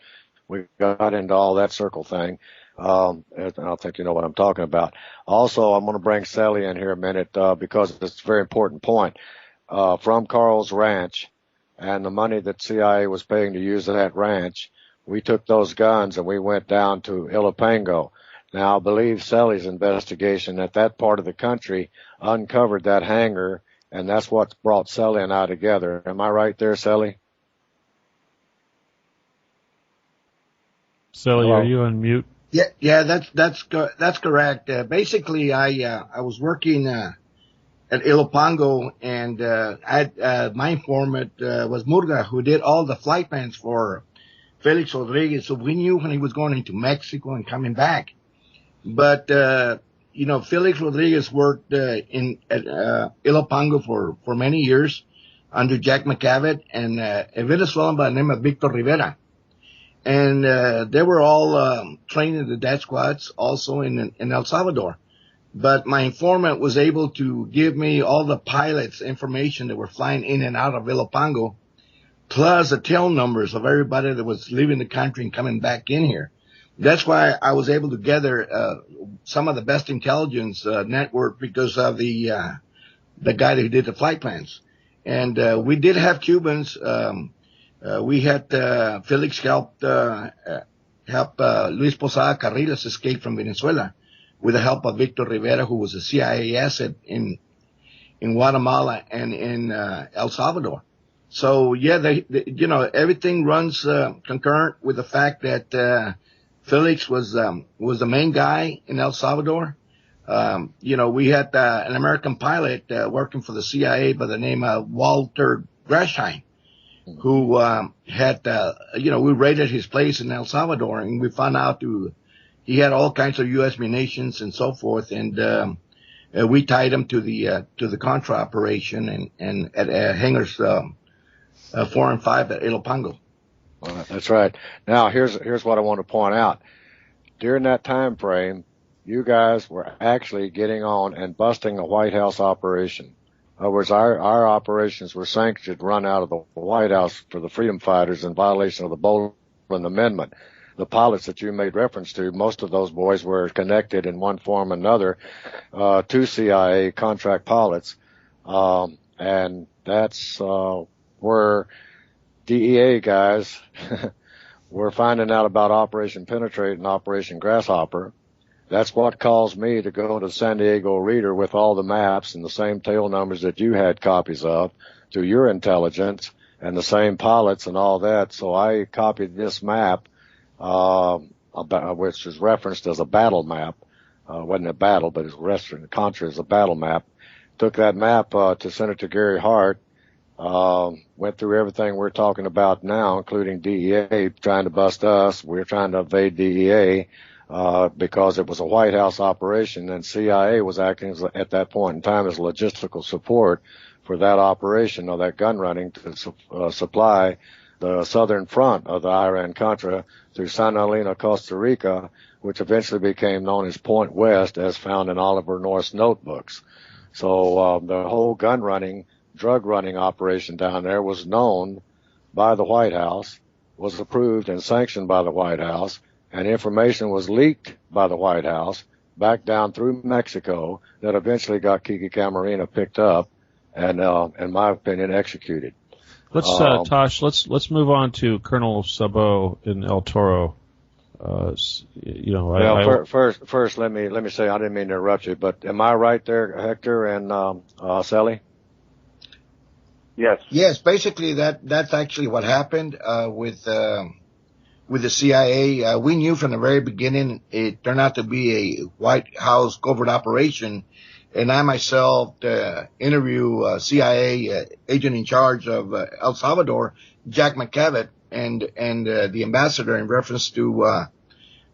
we got into all that circle thing. And I think you know what I'm talking about. Also, I'm going to bring Sally in here a minute, because it's a very important point. From Carl's ranch and the money that CIA was paying to use that ranch, we took those guns and we went down to Ilopango. Now, I believe Sally's investigation at that part of the country uncovered that hangar, and that's what brought Sally and I together. Am I right there, Sally? Sally, Hello? are you on mute? Yeah, that's correct. Basically, I was working at Ilopango, and my informant was Murga, who did all the flight plans for Felix Rodriguez. So we knew when he was going into Mexico and coming back. But Felix Rodriguez worked at Ilopango for many years under Jack McCavitt and a Venezuelan by the name of Victor Rivera. And they were all trained in the death squads also in El Salvador. But my informant was able to give me all the pilots' information that were flying in and out of Ilopango, plus the tail numbers of everybody that was leaving the country and coming back in here. That's why I was able to gather some of the best intelligence network because of the guy who did the flight plans. And we did have Cubans. We had Felix help Luis Posada Carriles escape from Venezuela with the help of Victor Rivera, who was a CIA asset in Guatemala and in El Salvador. So yeah, everything runs concurrent with the fact that Felix was the main guy in El Salvador. We had an American pilot working for the CIA by the name of Walter Grashheim, who had we raided his place in El Salvador, and we found out he had all kinds of U.S. munitions and so forth, and we tied him to the Contra operation and at hangars 4 and 5 at Ilopango. That's right. Now, here's what I want to point out. During that time frame, you guys were actually getting on and busting a White House operation. In other words, our operations were sanctioned, run out of the White House for the freedom fighters in violation of the Baldwin Amendment. The pilots that you made reference to, most of those boys were connected in one form or another to CIA contract pilots, and that's where DEA guys were finding out about Operation Penetrate and Operation Grasshopper. That's what caused me to go to the San Diego Reader with all the maps and the same tail numbers that you had copies of through your intelligence and the same pilots and all that. So I copied this map, which is referenced as a battle map. Wasn't a battle, but it's referenced in Contra as a battle map. Took that map to Senator Gary Hart. Went through everything we're talking about now, including DEA trying to bust us. We're trying to evade DEA because it was a White House operation, and CIA was acting at that point in time as logistical support for that operation or that gun running to supply the southern front of the Iran-Contra through Santa Elena, Costa Rica, which eventually became known as Point West, as found in Oliver North's notebooks. So the whole gun running drug running operation down there was known by the White House, was approved and sanctioned by the White House, and information was leaked by the White House back down through Mexico that eventually got Kiki Camarena picked up and, in my opinion, executed. Let's Tosh. Let's move on to Colonel Sabot in El Toro. First, let me say I didn't mean to interrupt you, but am I right there, Hector and Sally? Yes. Yes, basically that's actually what happened with the CIA. We knew from the very beginning it turned out to be a White House covert operation, and I myself interview CIA agent in charge of El Salvador, Jack McCavitt, and the ambassador in reference to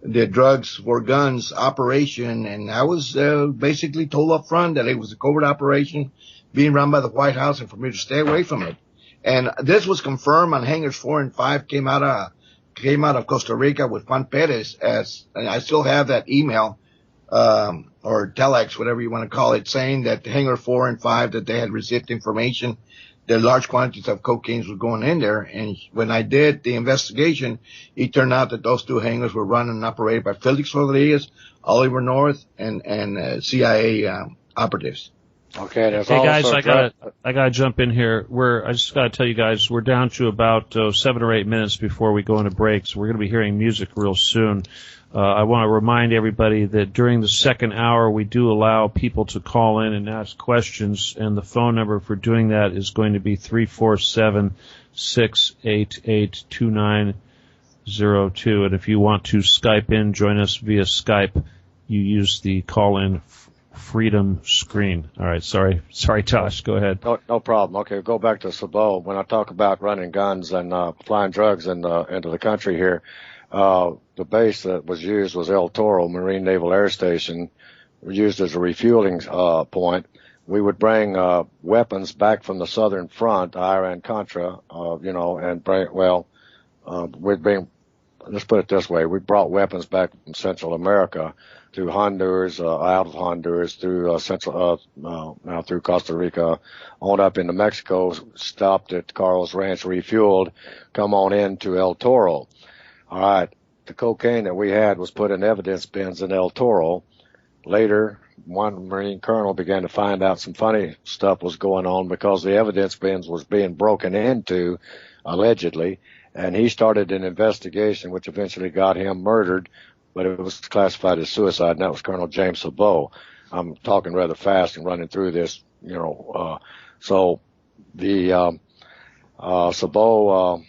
the drugs for guns operation, and I was basically told up front that it was a covert operation being run by the White House and for me to stay away from it. And this was confirmed on hangars 4 and 5, came out of Costa Rica with Juan Perez, and I still have that email, or telex, whatever you want to call it, saying that hangar 4 and 5, that they had received information that large quantities of cocaine was going in there. And when I did the investigation, it turned out that those 2 hangars were run and operated by Felix Rodriguez, Oliver North, and CIA operatives. Okay, there's hey guys, I gotta jump in here. I just gotta tell you guys, we're down to about 7 or 8 minutes before we go into break, so we're gonna be hearing music real soon. I want to remind everybody that during the second hour, we do allow people to call in and ask questions, and the phone number for doing that is going to be 347-688-2902. And if you want to Skype in, join us via Skype, you use the call-in freedom screen. All right, sorry, Tosh, go ahead. No problem. Okay, go back to Sabot. When I talk about running guns and flying drugs into the country here, the base that was used was El Toro Marine Naval Air Station, used as a refueling point. We would bring weapons back from the southern front, Iran-Contra, and we'd bring, let's put it this way, we brought weapons back from Central America through Honduras, out of Honduras, through now through Costa Rica, on up into Mexico, stopped at Carl's Ranch, refueled, come on into El Toro. All right, the cocaine that we had was put in evidence bins in El Toro. Later, one Marine colonel began to find out some funny stuff was going on because the evidence bins was being broken into, allegedly, and he started an investigation which eventually got him murdered, but it was classified as suicide, and that was Colonel James Sabot. I'm talking rather fast and running through this, so the Sabot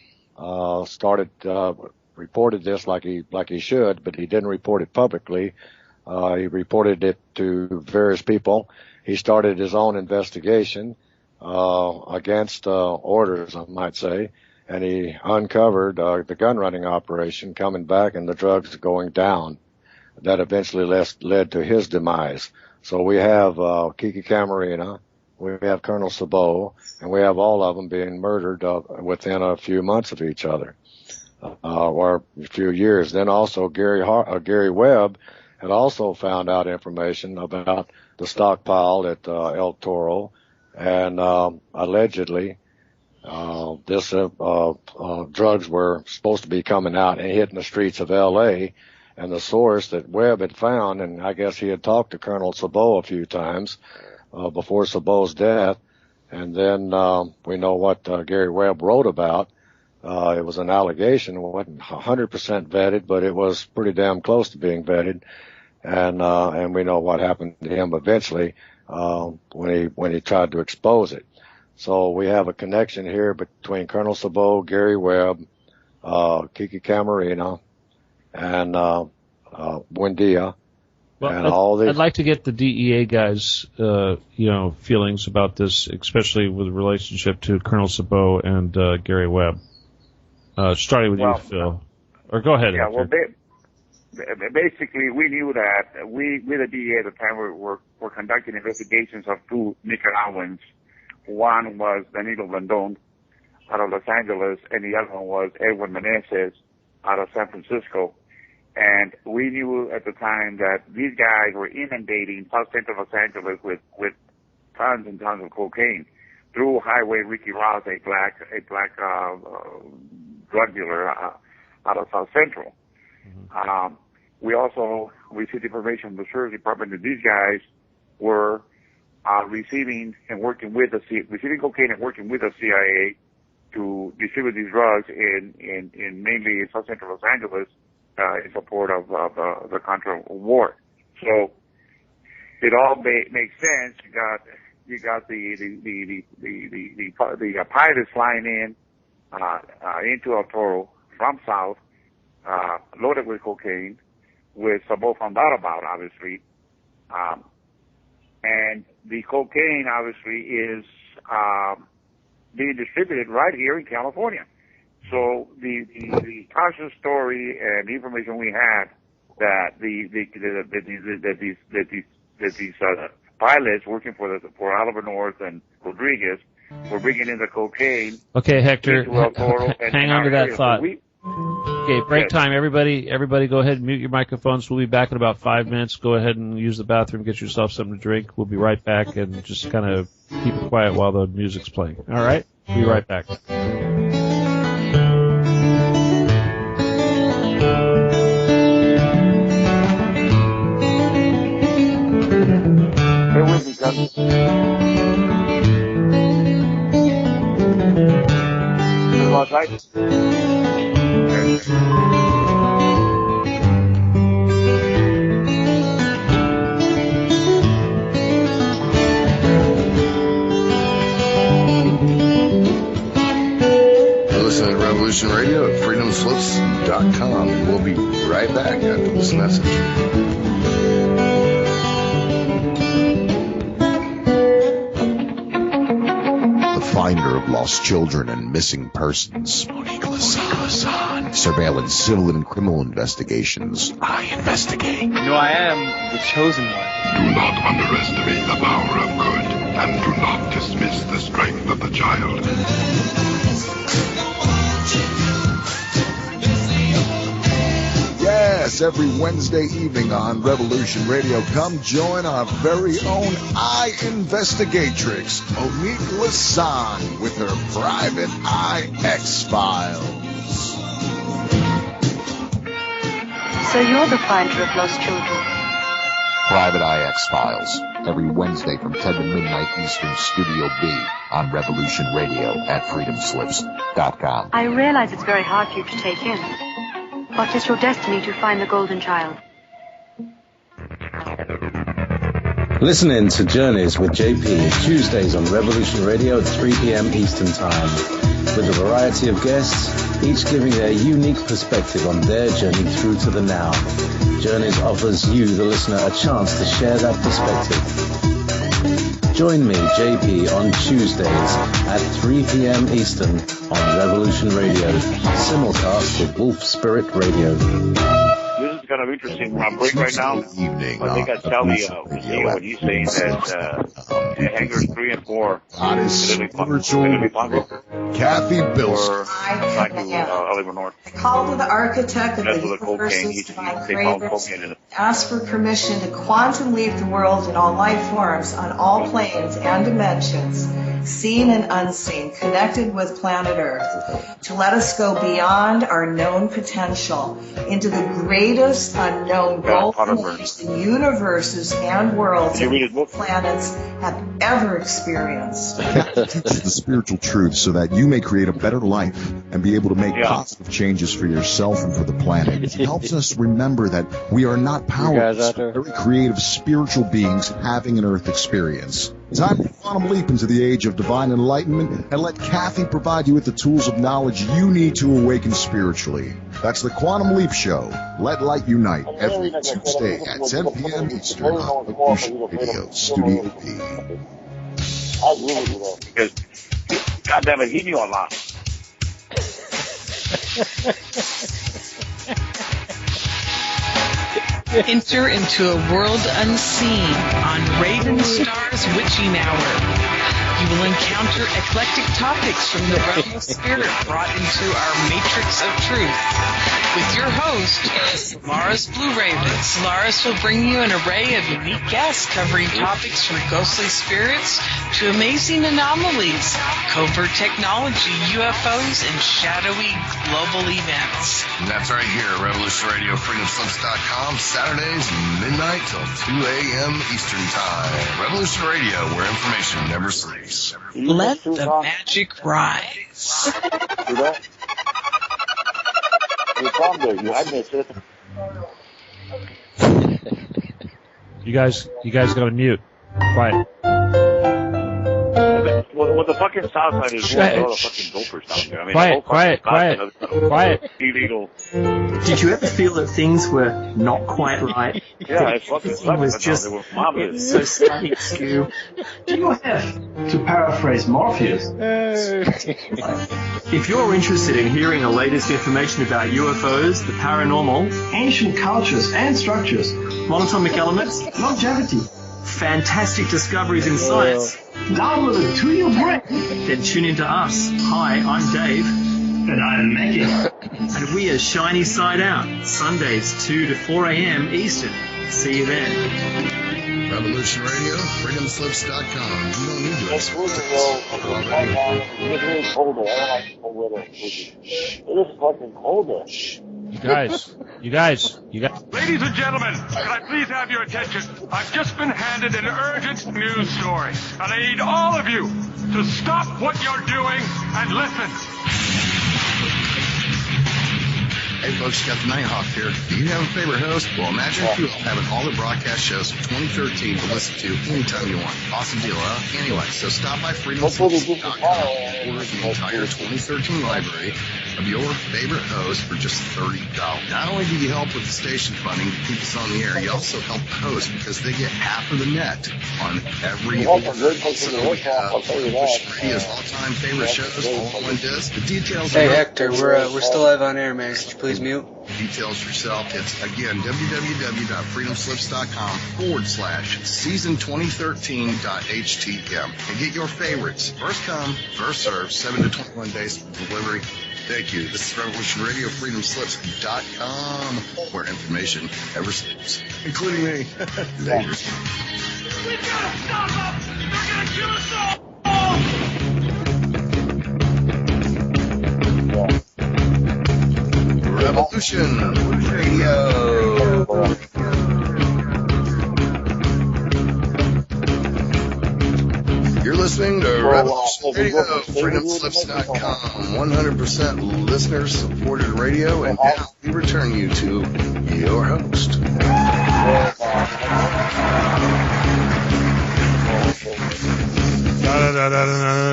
reported this like he should, but he didn't report it publicly. He reported it to various people. He started his own investigation against orders, I might say, and he uncovered the gun running operation coming back and the drugs going down. That eventually led to his demise. So we have Kiki Camarena, we have Colonel Sabot, and we have all of them being murdered within a few months of each other. Or a few years. Then also Gary Webb had also found out information about the stockpile at El Toro, and allegedly this drugs were supposed to be coming out and hitting the streets of L.A., and the source that Webb had found, and I guess he had talked to Colonel Sabot a few times before Sabot's death, and then we know what Gary Webb wrote about. It was an allegation. It wasn't 100% vetted, but it was pretty damn close to being vetted. And we know what happened to him eventually, when he tried to expose it. So we have a connection here between Colonel Sabot, Gary Webb, Kiki Camarena, and, Buendia. Well, and all these. I'd like to get the DEA guys, feelings about this, especially with relationship to Colonel Sabot and, Gary Webb. Starting with you, Phil. Or go ahead. Yeah, basically, we knew that we the DEA at the time, were conducting investigations of 2 Nicaraguans. One was Danilo Blandon out of Los Angeles, and the other one was Edwin Meneses out of San Francisco. And we knew at the time that these guys were inundating South Central Los Angeles with tons and tons of cocaine. through Highway Ricky Ross, a black drug dealer out of South Central. Mm-hmm. We also received information from the Sheriff's Department that these guys were receiving cocaine and working with the CIA to distribute these drugs in mainly South Central Los Angeles in support of the Contra war. So it all makes sense. You got the pilots flying in into El Toro from south, loaded with cocaine, with Sabo found out about, obviously. And the cocaine, obviously, is being distributed right here in California. So the Tasha story and the information we had that these pilots working for Oliver North and Rodriguez were bringing in the cocaine. Okay, Hector, and hang on to that thought. So okay, break time. Everybody go ahead and mute your microphones. We'll be back in about 5 minutes. Go ahead and use the bathroom, get yourself something to drink. We'll be right back, and just kind of keep it quiet while the music's playing. All right? We'll be right back. Bear with me, guys. Outside? Listen to Revolution Radio at freedomslips.com, and we'll be right back after this message. Finder of lost children and missing persons. Monique Lassan. Surveillance, civil and criminal investigations. I investigate. You know, I am the chosen one. Do not underestimate the power of good, and do not dismiss the strength of the child. Yes, every Wednesday evening on Revolution Radio, come join our very own Eye Investigatrix, Monique Lassan, with her Private Eye X-Files. So you're the finder of lost children. Private Eye X-Files, every Wednesday from 10 to midnight Eastern, Studio B, on Revolution Radio at freedomslips.com. I realize it's very hard for you to take in. But it's your destiny to find the golden child. Listen in to Journeys with JP Tuesdays on Revolution Radio at 3 p.m. Eastern Time, with a variety of guests, each giving their unique perspective on their journey through to the now. Journeys offers you, the listener, a chance to share that perspective. Join me, JP, on Tuesdays at 3 p.m. Eastern on Revolution Radio, simulcast with Wolf Spirit Radio. This is kind of interesting. Break right now. I think I tell you when he's saying that hangers 3 and 4 Honest spiritual Kathy Bilson. Oliver North. I called to the architect of the universe's divine creators, asked for permission to quantum leap the world in all life forms on all planes and dimensions, seen and unseen, connected with planet Earth, to let us go beyond our known potential into the greatest unknown golden age the universes and worlds and planets have ever experienced. Kathy teaches the spiritual truth so that you may create a better life and be able to make positive changes for yourself and for the planet. It helps us remember that we are not powerless, very creative spiritual beings having an Earth experience. Time to quantum leap into the age of divine enlightenment and let Kathy provide you with the tools of knowledge you need to awaken spiritually. That's the Quantum Leap Show. Let light unite every Tuesday at 10 p.m. Eastern on Revolution Radio, Studio B. I agree with you though, because goddammit, he knew a lot. Enter into a world unseen on Raven Star's Witching Hour. You will Encounter eclectic topics from the realm of spirit brought into our matrix of truth. With your host, Solaris Blue Raven. Solaris will bring you an array of unique guests covering topics from ghostly spirits to amazing anomalies, covert technology, UFOs, and shadowy global events. And that's right here, Revolution Radio, freedomslips.com, Saturdays, midnight till 2 a.m. Eastern Time. Revolution Radio, where information never sleeps. Let the magic rise. You guys gotta mute. Quiet. Well, the fucking South Side is one of all the fucking dopers down there. I mean, Quiet. Illegal. Did you ever feel that things were not quite right? Yeah, it's fucking Everything was just so slightly askew. Do you have, to paraphrase Morpheus, if you're interested in hearing the latest information about UFOs, the paranormal, ancient cultures and structures, monatomic elements, longevity, fantastic discoveries in science, downloaded to your brain, then tune into us. Hi, I'm Dave. And I'm Megan. And we are Shiny Side Out, Sundays 2 to 4 a.m. Eastern. See you then. Revolution Radio, freedomslips.com. You don't need to export it. It's really colder. I don't like to go with it. It is fucking colder. You guys. Ladies and gentlemen, can I please have your attention? I've just been handed an urgent news story, and I need all of you to stop what you're doing and listen. Hey folks, you got the Nighthawk here. Do you have a favorite host? Well, imagine if you all having all the broadcast shows from 2013 to listen to anytime you want. Awesome deal, huh? Anyway, so stop by freedomslips.com and order the entire 2013 library of your favorite host for just $30. Not only do you help with the station funding to keep us on the air, you also help the host because they get half of the net on every order. So we have Revolution Radio's all-time favorite shows all on one disc. The details Hey Hector, we're still live on air, man. Could you please mute? Details yourself. It's again www.freedomslips.com/season2013.htm and get your favorites. First come, first serve, 7 to 21 days for delivery. Thank you. This is Revolution Radio, freedomslips.com, where information never sleeps, including me. Thank you. We gotta stop them! They're gonna kill us all! Revolution Radio. You're listening to Revolution Radio, freedomslips.com, 100% listener-supported radio, and now we return you to your host.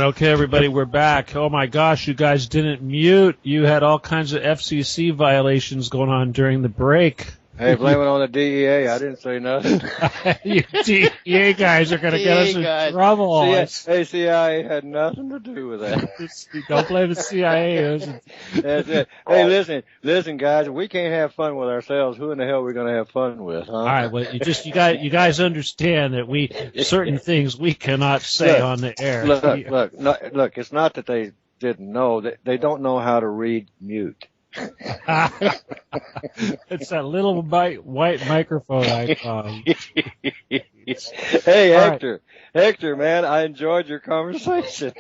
Okay, everybody, we're back. Oh my gosh, you guys didn't mute. You had all kinds of FCC violations going on during the break. Hey, blame it on the DEA. I didn't say nothing. You DEA guys are going to get us in trouble. Hey, CIA had nothing to do with that. Don't blame the CIA. That's it. Hey, listen, guys. If we can't have fun with ourselves, who in the hell are we going to have fun with? Huh? All right. Well, you guys understand that certain things we cannot say on the air. Look. It's not that they didn't know. They don't know how to read mute. It's that little white microphone icon. Hey, Hector. Right. Hector, man, I enjoyed your conversation.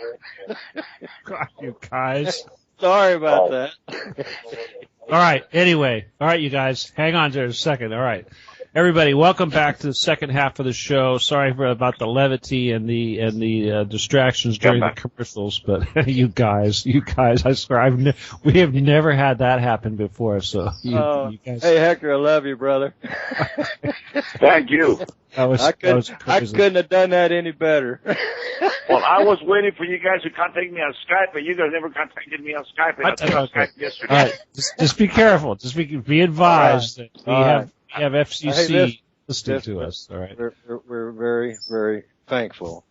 God, you guys. Sorry about that. All right. Anyway. All right, you guys. Hang on there a second. All right. Everybody, welcome back to the second half of the show. Sorry about the levity and the distractions during the commercials, but you guys, I swear, we have never had that happen before. So, you guys. Hey, Hector, I love you, brother. Thank you. I couldn't have done that any better. Well, I was waiting for you guys to contact me on Skype, but you guys never contacted me on Skype. And I on Skype yesterday. All right, just be careful. Just be advised that we have FCC listening to us. All right. We're very, very thankful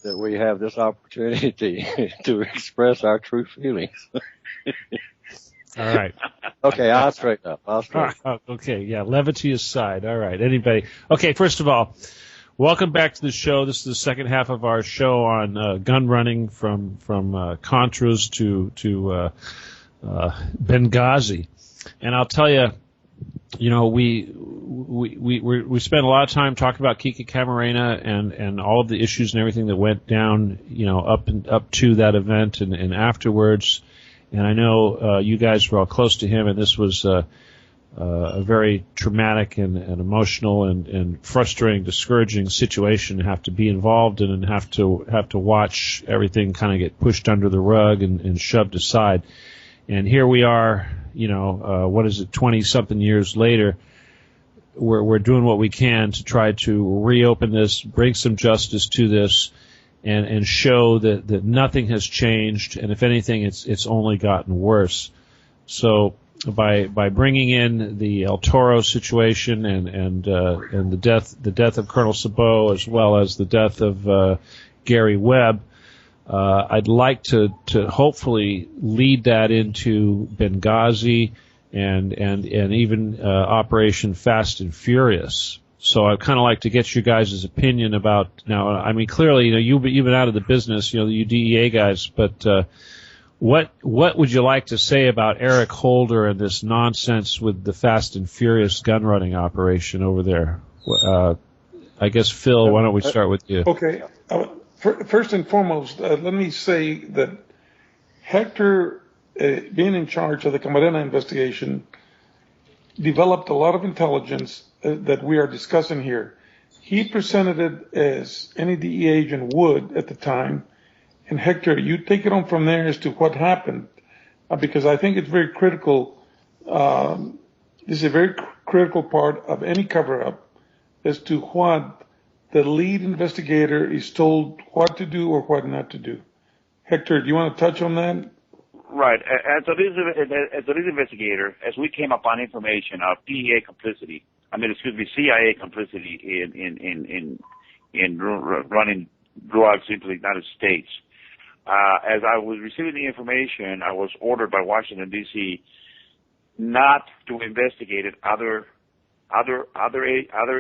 that we have this opportunity to express our true feelings. All right. Okay, I'll straighten up. Okay, yeah, levity aside. All right, anybody. Okay, first of all, Welcome back to the show. This is the second half of our show on gun running from Contras to Benghazi. And I'll tell you, we spent a lot of time talking about Kiki Camarena and all of the issues and everything that went down, up to that event and afterwards. And I know you guys were all close to him, and this was a very traumatic and emotional and frustrating, discouraging situation to have to be involved in and have to watch everything kind of get pushed under the rug and shoved aside. And here we are, 20-something years later, we're doing what we can to try to reopen this, bring some justice to this, and show that nothing has changed, and if anything, it's only gotten worse. So by bringing in the El Toro situation and the death of Colonel Sabot, as well as the death of Gary Webb, I'd like to hopefully lead that into Benghazi and even Operation Fast and Furious. So I'd kind of like to get you guys' opinion about now. I mean, clearly, you've been out of the business, you DEA guys, but what would you like to say about Eric Holder and this nonsense with the Fast and Furious gun running operation over there? I guess, Phil, why don't we start with you? Okay. First and foremost, let me say that Hector, being in charge of the Camarena investigation, developed a lot of intelligence that we are discussing here. He presented it as any DEA agent would at the time. And Hector, you take it on from there as to what happened, because I think it's very critical. This is a very critical part of any cover-up as to what the lead investigator is told what to do or what not to do. Hector, do you want to touch on that? Right. As the lead investigator, as we came upon information of CIA complicity in running drugs into the United States, as I was receiving the information, I was ordered by Washington, D.C. not to investigate it. Other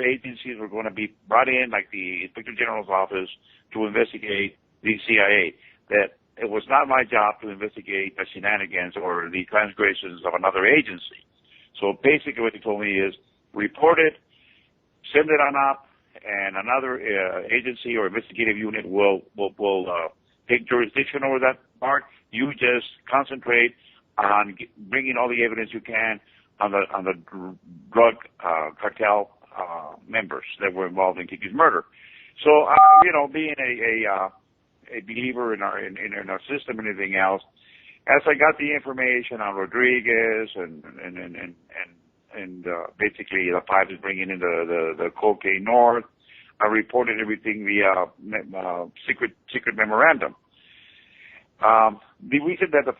agencies were going to be brought in, like the Inspector General's office, to investigate the CIA. That it was not my job to investigate the shenanigans or the transgressions of another agency. So basically what he told me is, report it, send it on up, and another agency or investigative unit will take jurisdiction over that part. You just concentrate on bringing all the evidence you can on the drug cartel members that were involved in Kiki's murder. So, being a believer in our system and everything else, as I got the information on Rodriguez and basically the pipes bringing in the cocaine north, I reported everything via secret memorandum. The reason that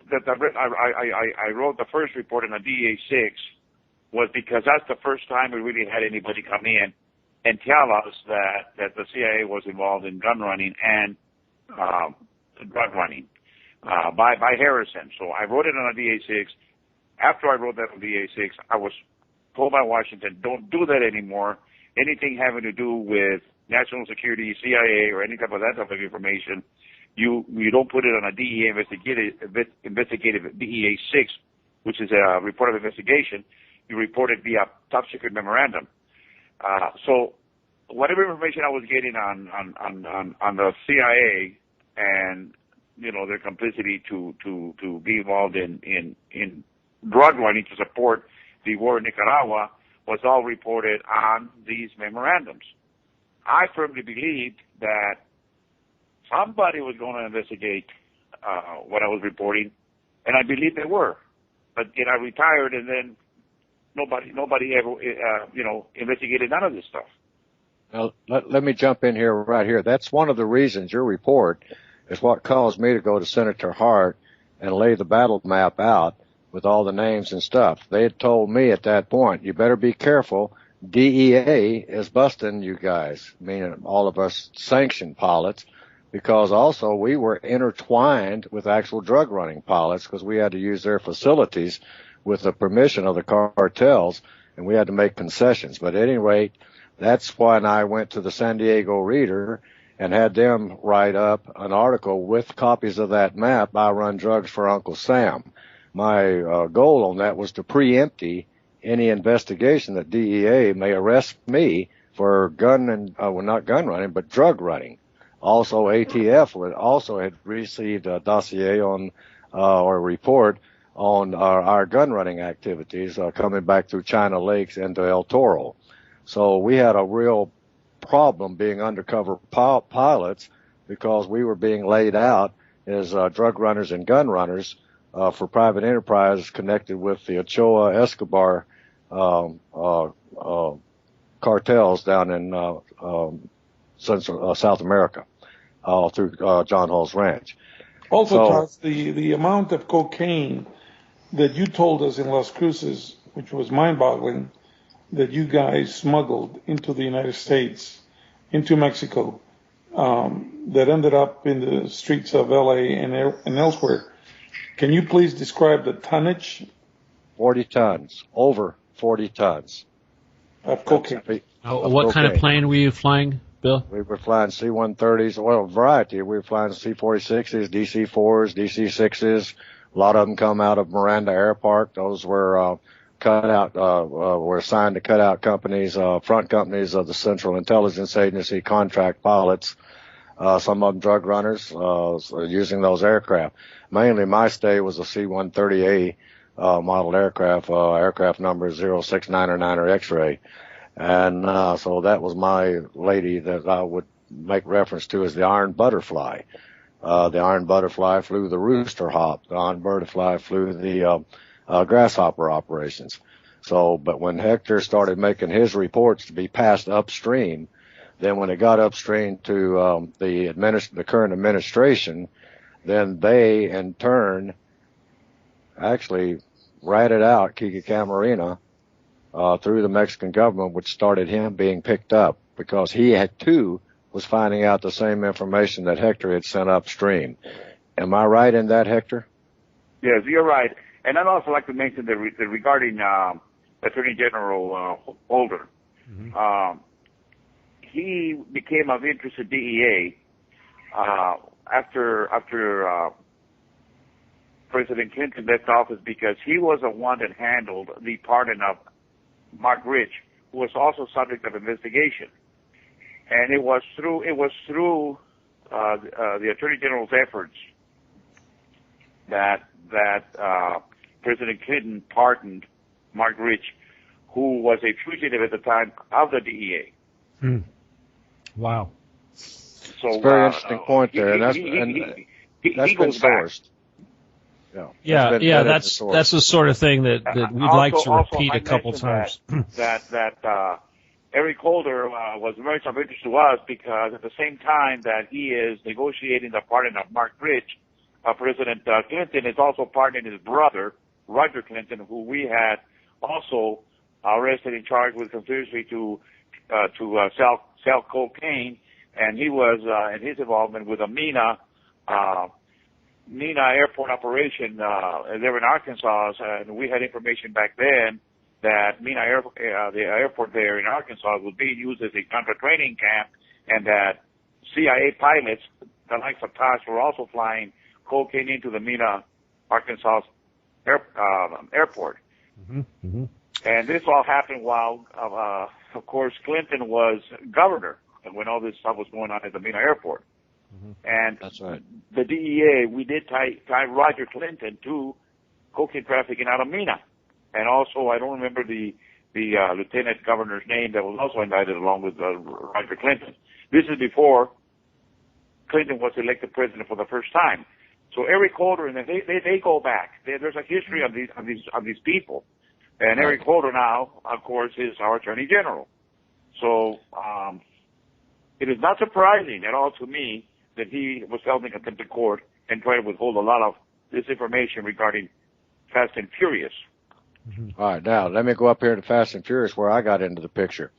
I wrote the first report in the DA6 was because that's the first time we really had anybody come in and tell us that the CIA was involved in gun running and drug running by Harrison. So I wrote it on the DA6. After I wrote that on the DA6, I was told by Washington, don't do that anymore. Anything having to do with national security, CIA, or any type of that type of information, you don't put it on a DEA investigative DEA6, which is a report of investigation. You report it via top secret memorandum. So whatever information I was getting on the CIA and their complicity to be involved in drug running to support the war in Nicaragua was all reported on these memorandums. I firmly believed that somebody was going to investigate what I was reporting, and I believe they were. But I retired, and then nobody ever investigated none of this stuff. Now, let me jump in here right here. That's one of the reasons your report is what caused me to go to Senator Hart and lay the battle map out with all the names and stuff. They had told me at that point, you better be careful. DEA is busting you guys, meaning all of us sanctioned pilots, because also we were intertwined with actual drug running pilots because we had to use their facilities with the permission of the cartels, and we had to make concessions. But at any rate, That's when I went to the San Diego Reader and had them write up an article with copies of that map, I Run Drugs for Uncle Sam. My goal on that was to preempt any investigation that DEA may arrest me for not gun running, but drug running. Also, ATF also had received a dossier on, or a report on our gun running activities coming back through China Lakes into El Toro. So we had a real problem being undercover pilots because we were being laid out as drug runners and gun runners for private enterprise connected with the Ochoa Escobar cartels down in South America through John Hall's Ranch. Also, Tosh, the amount of cocaine that you told us in Las Cruces, which was mind-boggling, that you guys smuggled into the United States, into Mexico, that ended up in the streets of L.A. and elsewhere. Can you please describe the tonnage? 40 tons, over 40 tons. Of cocaine. What kind of plane were you flying, Bill? We were flying C-130s, well, a variety. We were flying C-46s, DC-4s, DC-6s. A lot of them come out of Miranda Air Park. Those were were assigned to cutout companies, front companies of the Central Intelligence Agency, contract pilots, some of them drug runners, using those aircraft. Mainly my stay was a C-130A model aircraft number 0699 or X-ray. And so that was my lady that I would make reference to as the Iron Butterfly. The Iron Butterfly flew the Rooster Hop. The Iron Butterfly flew the Grasshopper operations. So, but when Hector started making his reports to be passed upstream, then when it got upstream to the current administration, then they in turn actually ratted out Kike Camarena through the Mexican government, which started him being picked up because he was finding out the same information that Hector had sent upstream. Am I right in that, Hector? Yes, you're right. And I'd also like to mention that regarding Attorney General Holder. Mm-hmm. He became of interest to DEA after President Clinton left office because he was the one that handled the pardon of Mark Rich, who was also subject of investigation. And it was through the Attorney General's efforts that President Clinton pardoned Mark Rich, who was a fugitive at the time of the DEA. Wow. So it's a very interesting point there, and that's been sourced. Yeah, that's the sort of thing that we'd like to repeat a couple times. That Eric Holder was very of interest to us because at the same time that he is negotiating the pardon of Mark Rich, President Clinton is also pardoning his brother, Roger Clinton, who we had also arrested and charged with conspiracy to sell cocaine, and he was in his involvement with a MENA airport operation there in Arkansas, and we had information back then that MENA the airport there in Arkansas was being used as a contra training camp, and that CIA pilots, the likes of Tosh, were also flying cocaine into the MENA, Arkansas airport. Mm-hmm. Mm-hmm. And this all happened while, of course, Clinton was governor when all this stuff was going on at the MENA airport. Mm-hmm. And that's right. The DEA, we did tie Roger Clinton to cocaine trafficking out of MENA. And also, I don't remember the lieutenant governor's name that was also indicted along with Roger Clinton. This is before Clinton was elected president for the first time. So Eric Holder and they go back. There's a history of these people. And Eric Holder now, of course, is our Attorney General. So it is not surprising at all to me that he was held in contempt of court and tried to withhold a lot of this information regarding Fast and Furious. Mm-hmm. All right, now let me go up here to Fast and Furious where I got into the picture.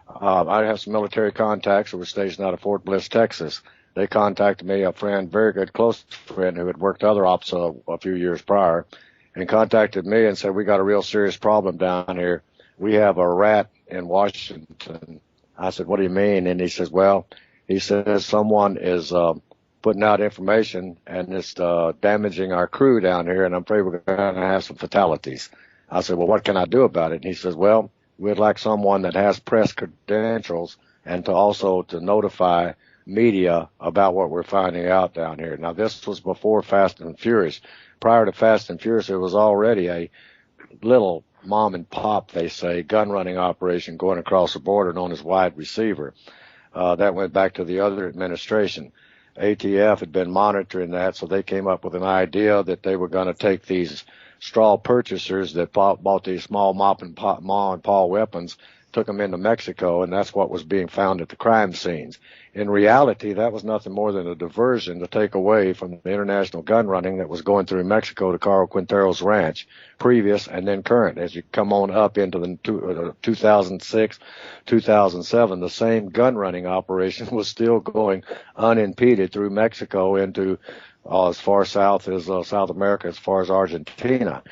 I have some military contacts who were stationed out of Fort Bliss, Texas. They contacted me, a friend, very good, close friend who had worked other ops a few years prior, and contacted me and said, we got a real serious problem down here. We have a rat in Washington I said, what do you mean? And he says, well, he says someone is putting out information and it's damaging our crew down here, and I'm afraid we're going to have some fatalities. I said, well, what can I do about it? And he says, well, we'd like someone that has press credentials and to notify media about what we're finding out down here. Now, this was before Fast and Furious. Prior to Fast and Furious, there was already a little mom and pop, they say, gun running operation going across the border known as Wide Receiver. That went back to the other administration. ATF had been monitoring that, so they came up with an idea that they were going to take these straw purchasers that bought these small ma and paw weapons, took them into Mexico, and that's what was being found at the crime scenes. In reality, that was nothing more than a diversion to take away from the international gun running that was going through Mexico to Carl Quintero's ranch, previous and then current. As you come on up into the 2006, 2007, the same gun running operation was still going unimpeded through Mexico into as far south as South America, as far as Argentina.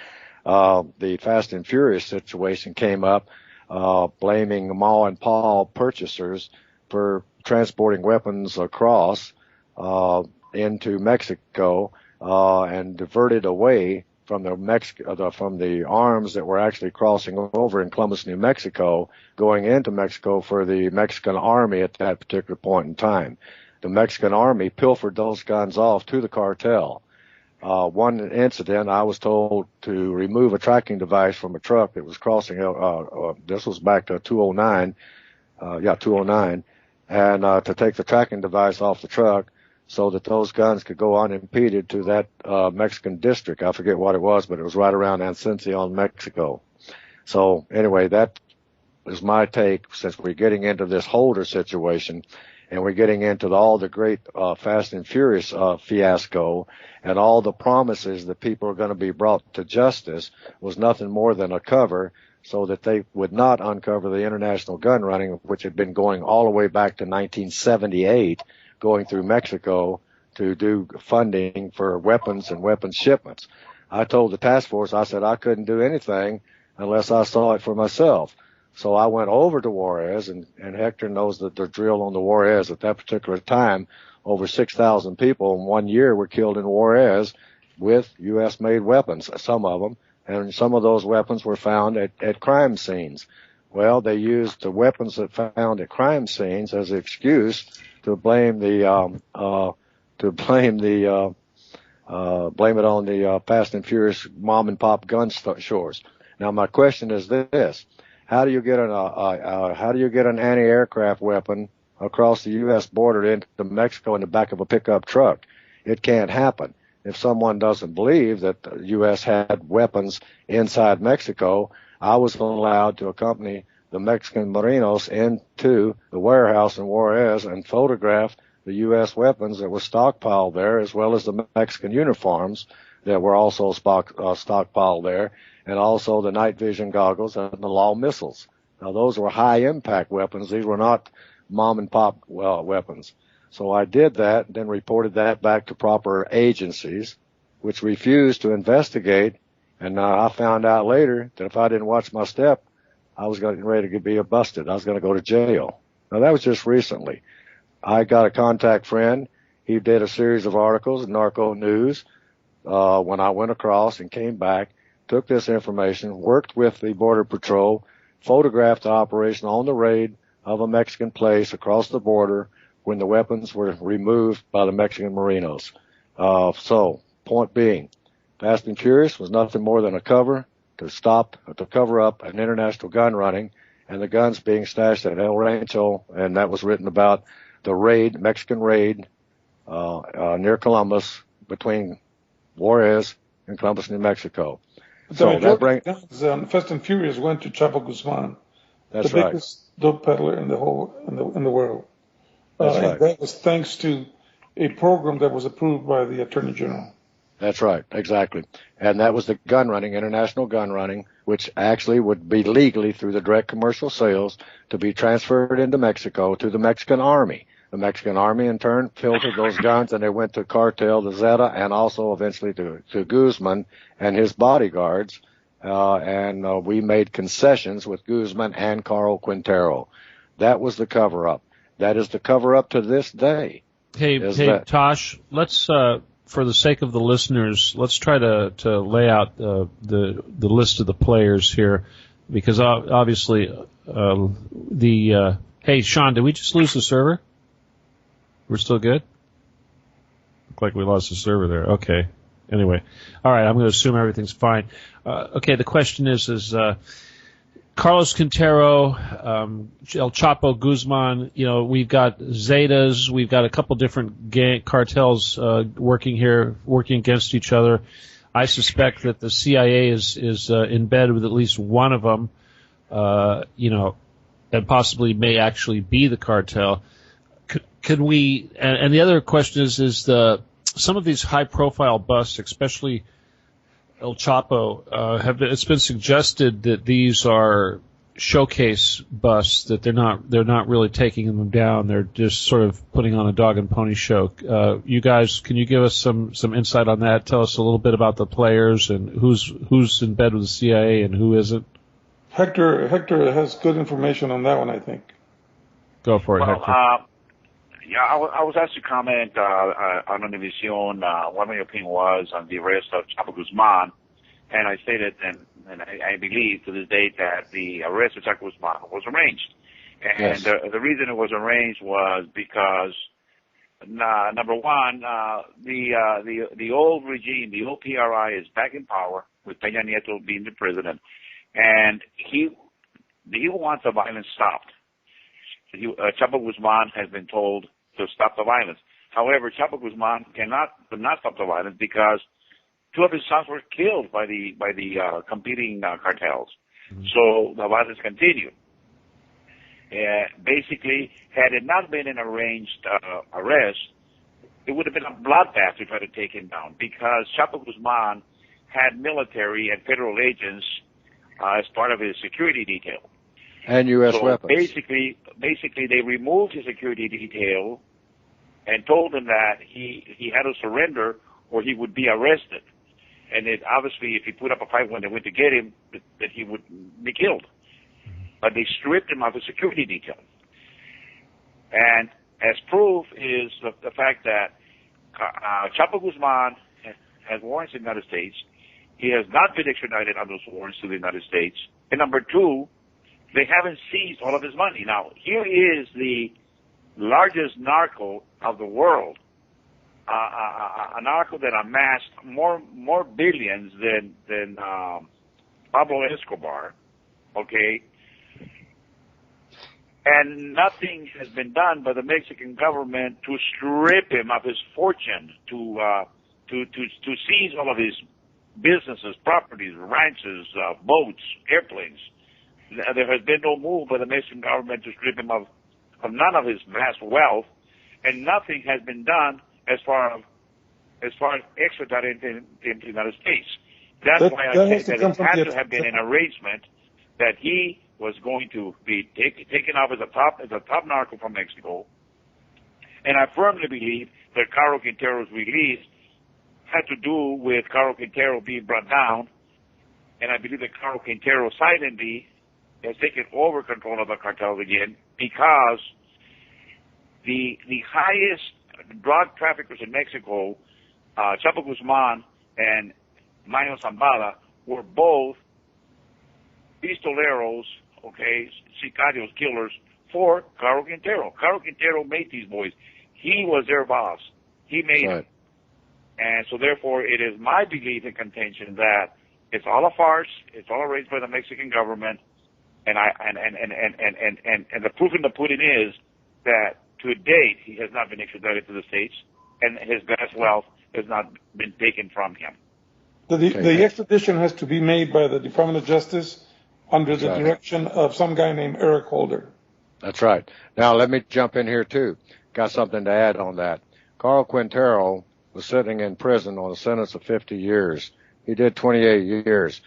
The Fast and Furious situation came up, blaming ma and paw purchasers for transporting weapons across into Mexico and diverted away from the arms that were actually crossing over in Columbus, New Mexico, going into Mexico for the Mexican Army at that particular point in time. The Mexican Army pilfered those guns off to the cartel. One incident, I was told to remove a tracking device from a truck that was crossing, this was back to 209, and to take the tracking device off the truck so that those guns could go unimpeded to that Mexican district. I forget what it was, but it was right around Ascension, Mexico. So anyway, that is my take, since we're getting into this Holder situation and we're getting into all the great Fast and Furious fiasco, and all the promises that people are going to be brought to justice was nothing more than a cover so that they would not uncover the international gun running, which had been going all the way back to 1978, going through Mexico to do funding for weapons and weapons shipments. I told the task force, I said I couldn't do anything unless I saw it for myself. So I went over to Juarez, and Hector knows that the drill on the Juarez at that particular time. Over 6,000 people in 1 year were killed in Juarez with U.S.-made weapons, some of them, and some of those weapons were found at crime scenes. Well, they used the weapons that found at crime scenes as an excuse to blame it on the Fast and Furious mom and pop gun stores. Now, my question is this: how do you get an anti-aircraft weapon across the U.S. border into Mexico in the back of a pickup truck? It can't happen. If someone doesn't believe that the U.S. had weapons inside Mexico, I was allowed to accompany the Mexican Marinos into the warehouse in Juarez and photograph the U.S. weapons that were stockpiled there, as well as the Mexican uniforms that were also stockpiled there, and also the night vision goggles and the Law missiles. Now, those were high-impact weapons. These were not mom-and-pop weapons. So I did that, then reported that back to proper agencies, which refused to investigate. And I found out later that if I didn't watch my step, I was getting ready to be busted. I was going to go to jail. Now, that was just recently. I got a contact friend. He did a series of articles in Narco News when I went across and came back, took this information, worked with the Border Patrol, photographed the operation on the raid of a Mexican place across the border when the weapons were removed by the Mexican Marinos. So, point being, Fast and Furious was nothing more than a cover to cover up an international gun running, and the guns being stashed at El Rancho, and that was written about the raid, Mexican raid, near Columbus, between Juarez and Columbus, New Mexico. So that Fast and Furious went to Chapo Guzman, the biggest dope peddler in the world. And that was thanks to a program that was approved by the Attorney General. That's right, exactly. And that was the gun running, international gun running, which actually would be legally through the direct commercial sales to be transferred into Mexico to the Mexican Army. The Mexican Army, in turn, filtered those guns, and they went to cartel, the Zeta, and also eventually to Guzman and his bodyguards. And we made concessions with Guzman and Carl Quintero. That was the cover-up. That is the cover-up to this day. Hey, Tosh, let's, for the sake of the listeners, let's try to lay out the list of the players here, because obviously hey, Sean, did we just lose the server? We're still good? Looked like we lost the server there. Okay. Anyway. All right, I'm going to assume everything's fine. Okay, the question is Carlos Quintero, El Chapo Guzman, we've got Zetas, we've got a couple different cartels working against each other. I suspect that the CIA is in bed with at least one of them, and possibly may actually be the cartel. Can we? And the other question is some of these high-profile busts, especially El Chapo, it's been suggested that these are showcase busts, that they're not really taking them down. They're just sort of putting on a dog and pony show. You guys, can you give us some insight on that? Tell us a little bit about the players and who's in bed with the CIA and who isn't. Hector has good information on that one, I think. Go for it, Hector. Yeah, I was asked to comment on Univision what my opinion was on the arrest of Chapo Guzman, and I stated, and I believe to this date, that the arrest of Chapo Guzman was arranged. And the reason it was arranged was because, number one, the old regime, the old PRI, is back in power with Peña Nieto being the president, and he wants the violence stopped. Chapo Guzman has been told to stop the violence. However, Chapo Guzman could not stop the violence because two of his sons were killed by the competing cartels. Mm-hmm. So the violence continued. Basically, had it not been an arranged arrest, it would have been a bloodbath to try to take him down, because Chapo Guzman had military and federal agents as part of his security detail. And U.S. weapons. Basically, they removed his security detail and told him that he had to surrender or he would be arrested. And obviously, if he put up a fight when they went to get him, that he would be killed. But they stripped him of his security detail. And as proof is the fact that Chapo Guzman has warrants in the United States. He has not been extradited on those warrants to the United States. And number two, they haven't seized all of his money. Now, here is the largest narco of the world, a narco that amassed more billions than Pablo Escobar, okay? And nothing has been done by the Mexican government to strip him of his fortune, to seize all of his businesses, properties, ranches, boats, airplanes. There has been no move by the Mexican government to strip him of none of his vast wealth, and nothing has been done as far as extraditing him to the United States. That's why I say that it had to have been an arrangement that he was going to be taken off as a top narco from Mexico. And I firmly believe that Caro Quintero's release had to do with Caro Quintero being brought down, and I believe that Caro Quintero silently has taken over control of the cartels again, because the highest drug traffickers in Mexico, Chapo Guzman and Mayo Zambada, were both pistoleros, okay, sicarios, killers, for Caro Quintero. Caro Quintero made these boys. He was their boss. He made them. And so therefore, it is my belief and contention that it's all a farce. It's all arranged by the Mexican government. And the proof in the pudding is that to date he has not been extradited to the States, and his vast wealth has not been taken from him. The extradition has to be made by the Department of Justice under the direction of some guy named Eric Holder. That's right. Now let me jump in here too. Got something to add on that. Caro Quintero was sitting in prison on a sentence of 50 years. He did 28 years.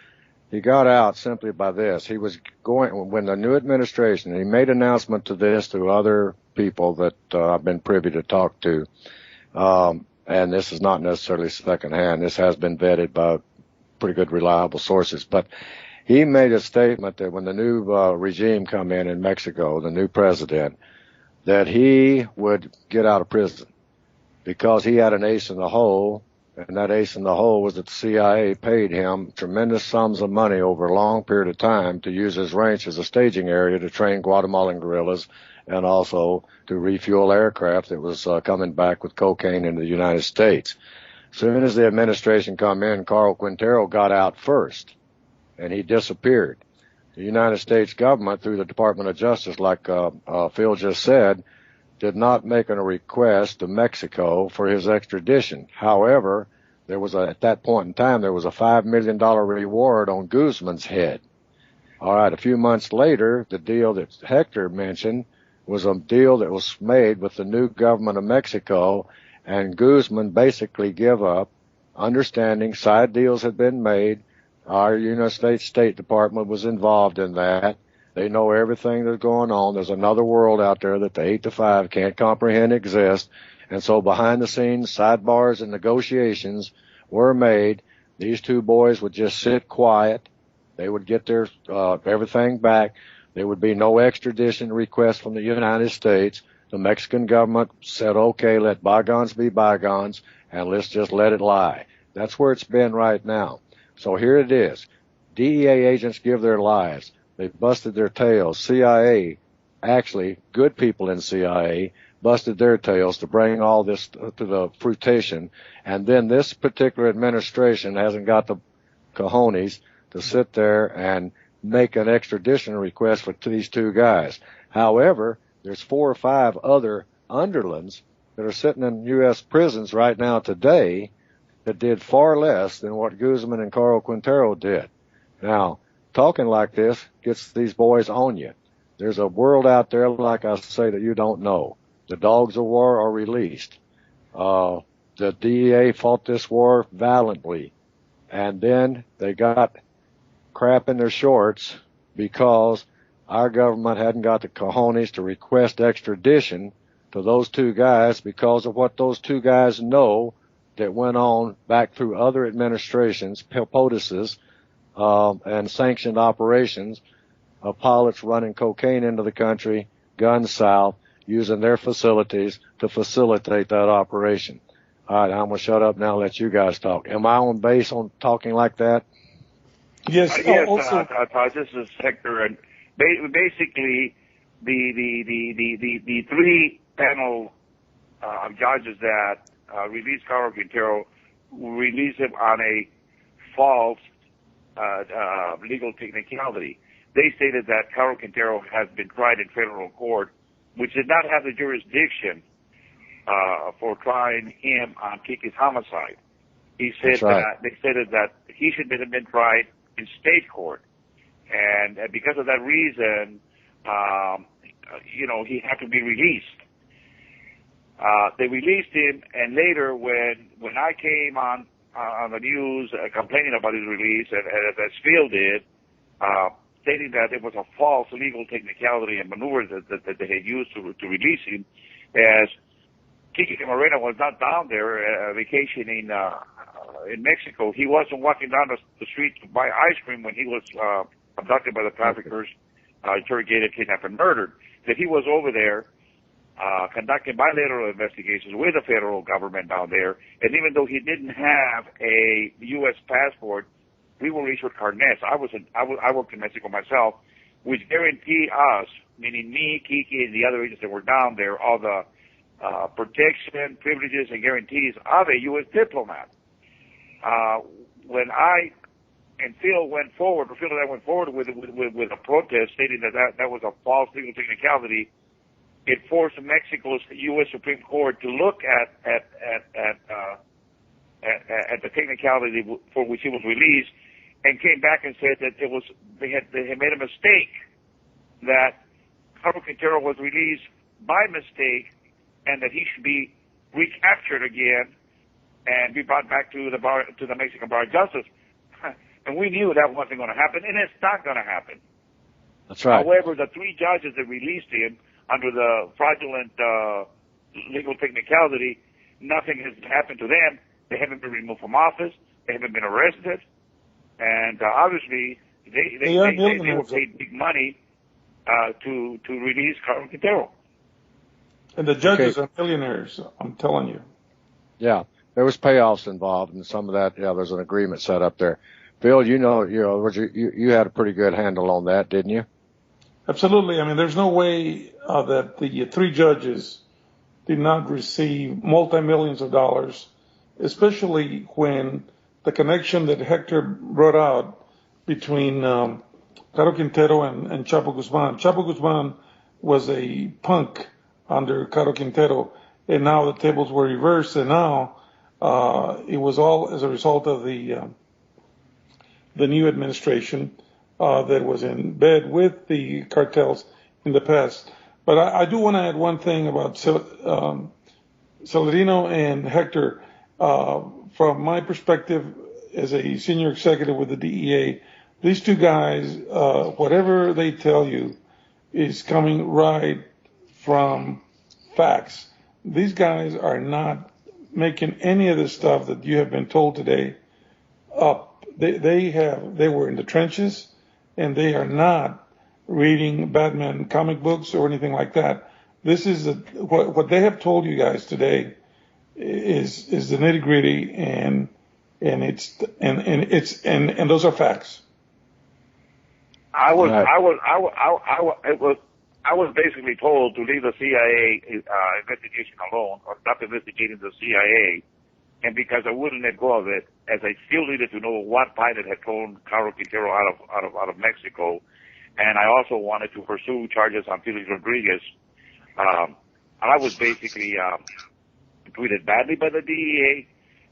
He got out simply by this. He was going, when the new administration, he made announcement to this to other people that I've been privy to talk to. And this is not necessarily secondhand. This has been vetted by pretty good reliable sources. But he made a statement that when the new regime come in Mexico, the new president, that he would get out of prison because he had an ace in the hole, and that ace in the hole was that the CIA paid him tremendous sums of money over a long period of time to use his ranch as a staging area to train Guatemalan guerrillas and also to refuel aircraft that was coming back with cocaine into the United States. As soon as the administration come in, Carl Quintero got out first, and he disappeared. The United States government, through the Department of Justice, like Phil just said, did not make a request to Mexico for his extradition. However, there was at that point in time, there was a $5 million reward on Guzman's head. All right, a few months later, the deal that Hector mentioned was a deal that was made with the new government of Mexico, and Guzman basically give up, understanding side deals had been made. Our United States State Department was involved in that. They know everything that's going on. There's another world out there that the 8 to 5 can't comprehend exists. And so behind the scenes, sidebars and negotiations were made. These two boys would just sit quiet. They would get their everything back. There would be no extradition request from the United States. The Mexican government said, okay, let bygones be bygones, and let's just let it lie. That's where it's been right now. So here it is. DEA agents give their lives. They busted their tails. CIA, actually, good people in CIA, busted their tails to bring all this to the fruition. And then this particular administration hasn't got the cojones to sit there and make an extradition request for these two guys. However, there's 4 or 5 other underlings that are sitting in U.S. prisons right now today that did far less than what Guzman and Carl Quintero did. Now, talking like this gets these boys on you. There's a world out there, like I say, that you don't know. The dogs of war are released. The DEA fought this war valiantly, and then they got crap in their shorts because our government hadn't got the cojones to request extradition to those two guys because of what those two guys know that went on back through other administrations, POTUSes, and sanctioned operations of pilots running cocaine into the country, guns south, using their facilities to facilitate that operation. All right, I'm going to shut up now and let you guys talk. Am I on base on talking like that? Yes. This is Hector, and basically the 3 panel of judges that released Carl Quintero released him on a false legal technicality. They stated that Carl Quintero has been tried in federal court, which did not have the jurisdiction for trying him on Kiki's homicide. He said that they stated that he should have been tried in state court, and because of that reason, he had to be released. They released him, and later when I came on the news complaining about his release, and as Phil did, stating that it was a false legal technicality and maneuver that they had used to release him, as Kiki Moreno was not down there vacationing in Mexico. He wasn't walking down the street to buy ice cream when he was abducted by the traffickers, interrogated, kidnapped, and murdered. That he was over there conducting bilateral investigations with the federal government down there, and even though he didn't have a U.S. passport, we were issued carnets. I worked in Mexico myself, which guarantee us, meaning me, Kiki, and the other agents that were down there, all the protection, privileges, and guarantees of a U.S. diplomat. When I and Phil and I went forward with a protest stating that was a false legal technicality, it forced Mexico's U.S. Supreme Court to look at the technicality for which he was released, and came back and said that they had made a mistake, that Carl Quintero was released by mistake, and that he should be recaptured again and be brought back to the Mexican Bar of Justice. And we knew that wasn't going to happen, and it's not going to happen. That's right. However, the 3 judges that released him under the fraudulent legal technicality, nothing has happened to them. They haven't been removed from office. They haven't been arrested. And obviously, they were paid big money to release Carlos Quintero. And the judges are millionaires, I'm telling you. Yeah, there was payoffs involved, and some of that. Yeah, there's an agreement set up there. Phil, you had a pretty good handle on that, didn't you? Absolutely. I mean, there's no way that the three judges did not receive multi-millions of dollars, especially when the connection that Hector brought out between Caro Quintero and Chapo Guzman. Chapo Guzman was a punk under Caro Quintero, and now the tables were reversed, and now it was all as a result of the new administration that was in bed with the cartels in the past. But I do want to add one thing about Celerino and Hector. From my perspective as a senior executive with the DEA, these two guys, whatever they tell you is coming right from facts. These guys are not making any of the stuff that you have been told today up. They were in the trenches, and they are not reading Batman comic books or anything like that. This is what they have told you guys today is the nitty gritty, and those are facts. I was basically told to leave the CIA investigation alone, or stop investigating the CIA, and because I wouldn't let go of it, as I still needed to know what pilot had thrown Carlos Quintero out of Mexico, and I also wanted to pursue charges on Felix Rodriguez. I was basically treated badly by the DEA,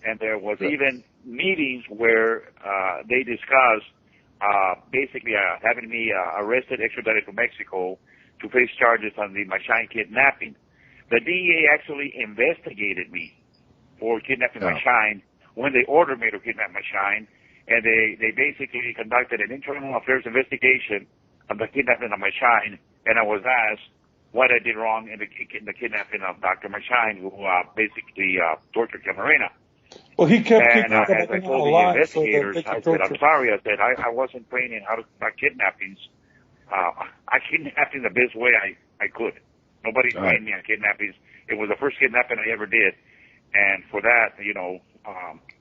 and there was even meetings where they discussed basically having me arrested, extradited to Mexico to face charges on the Machine kidnapping. The DEA actually investigated me for kidnapping Machine when they ordered me to kidnap Machine, and they basically conducted an internal affairs investigation of the kidnapping of Machine, and I was asked what I did wrong in the kidnapping of Dr. Machine, who basically tortured Camarena. Well, he kept and as I told the investigators, I said, I'm sorry. I said, I wasn't trained in how to conduct kidnappings. I kidnapped in the best way I could. Nobody trained me on kidnappings. It was the first kidnapping I ever did. And for that,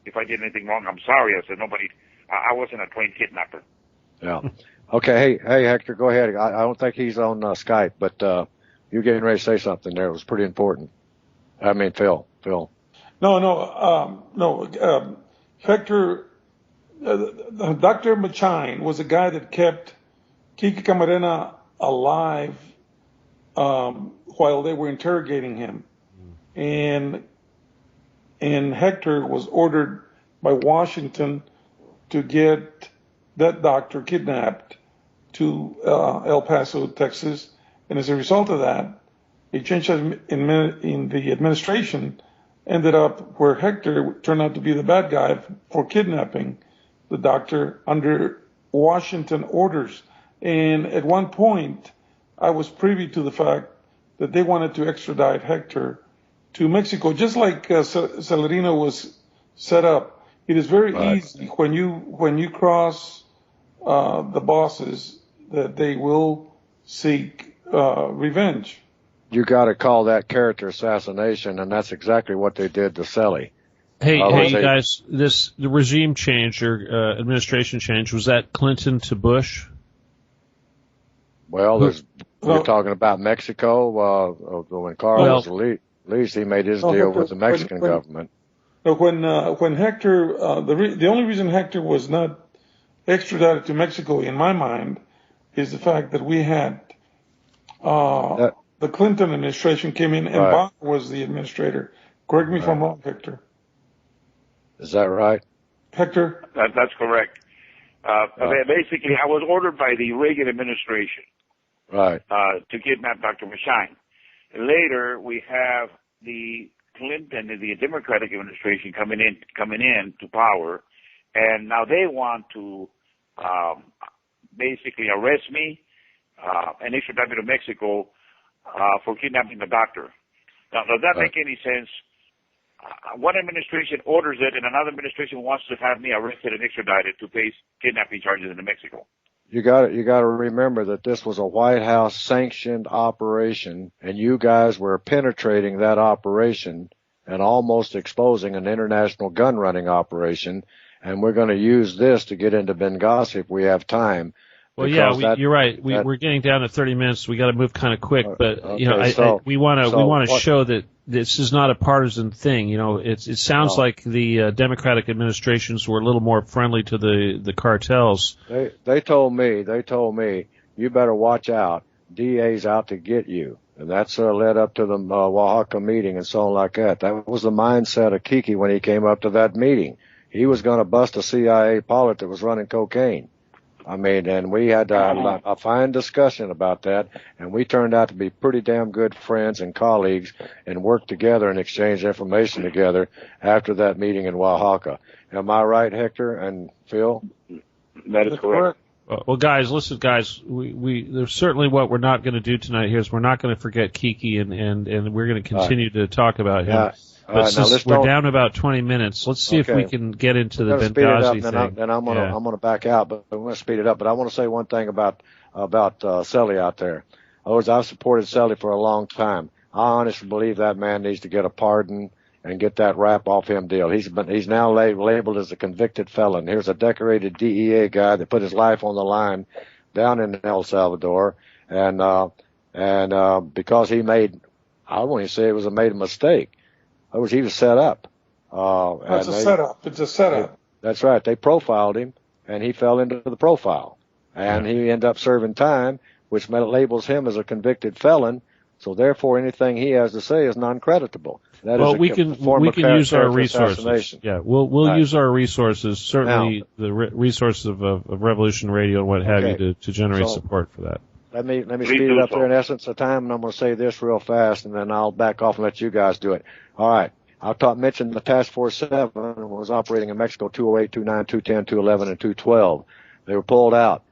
if I did anything wrong, I'm sorry. I said, I wasn't a trained kidnapper. Yeah. Okay. Hey, Hector, go ahead. I don't think he's on Skype, but you're getting ready to say something there. It was pretty important. I mean, Phil. No. Hector, Dr. Machine was a guy that kept Kiki Camarena alive while they were interrogating him. And Hector was ordered by Washington to get that doctor kidnapped to El Paso, Texas. And as a result of that, a change in the administration ended up where Hector turned out to be the bad guy for kidnapping the doctor under Washington orders. And at one point, I was privy to the fact that they wanted to extradite Hector to Mexico, just like Celerino was set up. It is very easy when you cross the bosses that they will seek revenge. You got to call that character assassination, and that's exactly what they did to Kelley. Hey, guys, the regime change or administration change, was that Clinton to Bush? Well, we're talking about Mexico. When Carlos was released, he made his deal with the Mexican government. When Hector, the only reason Hector was not extradited to Mexico, in my mind, is the fact that we had the Clinton administration came in, and Bob was the administrator. Correct me if I'm wrong, Hector. Is that right? Hector? That's correct. Basically, I was ordered by the Reagan administration to kidnap Dr. Machine. Later, we have the Clinton, the Democratic administration coming in to power, and now they want to basically arrest me and extradite me to Mexico for kidnapping the doctor. Now, does that make any sense? One administration orders it, and another administration wants to have me arrested and extradited to face kidnapping charges in Mexico. You got to remember that this was a White House sanctioned operation, and you guys were penetrating that operation and almost exposing an international gun running operation. And we're going to use this to get into Benghazi if we have time. Well, yeah, you're right. We're getting down to 30 minutes. So we got to move kind of quick, but we want to show that this is not a partisan thing. You know, it sounds like the Democratic administrations were a little more friendly to the cartels. They told me, you better watch out. DA's out to get you. And that's led up to the Oaxaca meeting and so on like that. That was the mindset of Kiki when he came up to that meeting. He was going to bust a CIA pilot that was running cocaine. I mean, and we had a fine discussion about that, and we turned out to be pretty damn good friends and colleagues and worked together and exchanged information together after that meeting in Oaxaca. Am I right, Hector and Phil? That is correct. Well, guys, listen, guys. There's certainly what we're not going to do tonight here is we're not going to forget Kiki, and we're going to continue to talk about him. Yeah. But since we're down about 20 minutes, let's see if we can get into the Benghazi thing. Then I'm gonna back out, but I'm gonna speed it up. But I want to say one thing about Selley out there. I've supported Selley for a long time. I honestly believe that man needs to get a pardon and get that rap off him deal. He's now labeled as a convicted felon. Here's a decorated DEA guy that put his life on the line down in El Salvador, and because he made, I won't even say it was a mistake. He was set up. It's a setup. That's right. They profiled him, and he fell into the profile. And he ended up serving time, which labels him as a convicted felon. So therefore, anything he has to say is non-creditable. We can use our resources. Yeah, we'll use our resources. Certainly, the resources of Revolution Radio and what have you to generate support for that. Let me speed it up there in essence of time, and I'm going to say this real fast, and then I'll back off and let you guys do it. All right. I mentioned the Task Force 7 was operating in Mexico 208, 209, 210, 211, and 212. They were pulled out.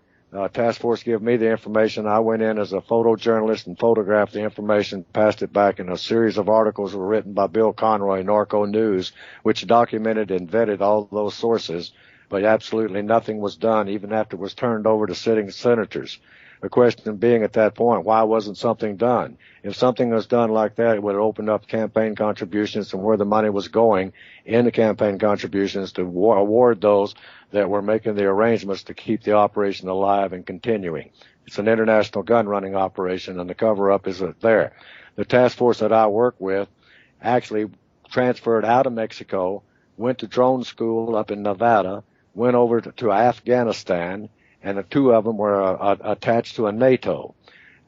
Task Force gave me the information. I went in as a photojournalist and photographed the information, passed it back, and a series of articles were written by Bill Conroy, Norco News, which documented and vetted all those sources, but absolutely nothing was done, even after it was turned over to sitting senators. The question being at that point, why wasn't something done? If something was done like that, it would have opened up campaign contributions and where the money was going in the campaign contributions to award those that were making the arrangements to keep the operation alive and continuing. It's an international gun running operation, and the cover-up is there. The task force that I work with actually transferred out of Mexico, went to drone school up in Nevada, went over to Afghanistan, and the two of them were attached to a NATO.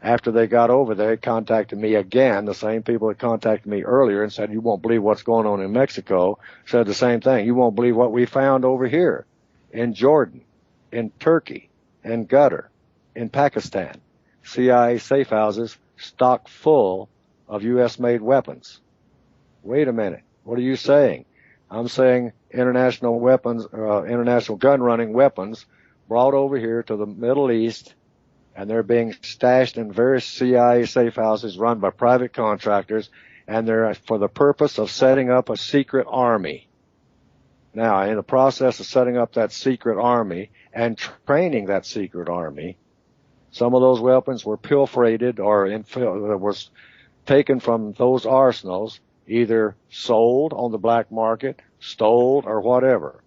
After they got over there, they contacted me again, the same people that contacted me earlier and said, you won't believe what's going on in Mexico, said the same thing. You won't believe what we found over here in Jordan, in Turkey, in Qatar, in Pakistan. CIA safe houses stocked full of U.S.-made weapons. Wait a minute. What are you saying? I'm saying international weapons, international gun-running weapons brought over here to the Middle East, and they're being stashed in various CIA safe houses run by private contractors, and they're for the purpose of setting up a secret army. Now, in the process of setting up that secret army and training that secret army, some of those weapons were pilferated or was taken from those arsenals, either sold on the black market, stole, or whatever.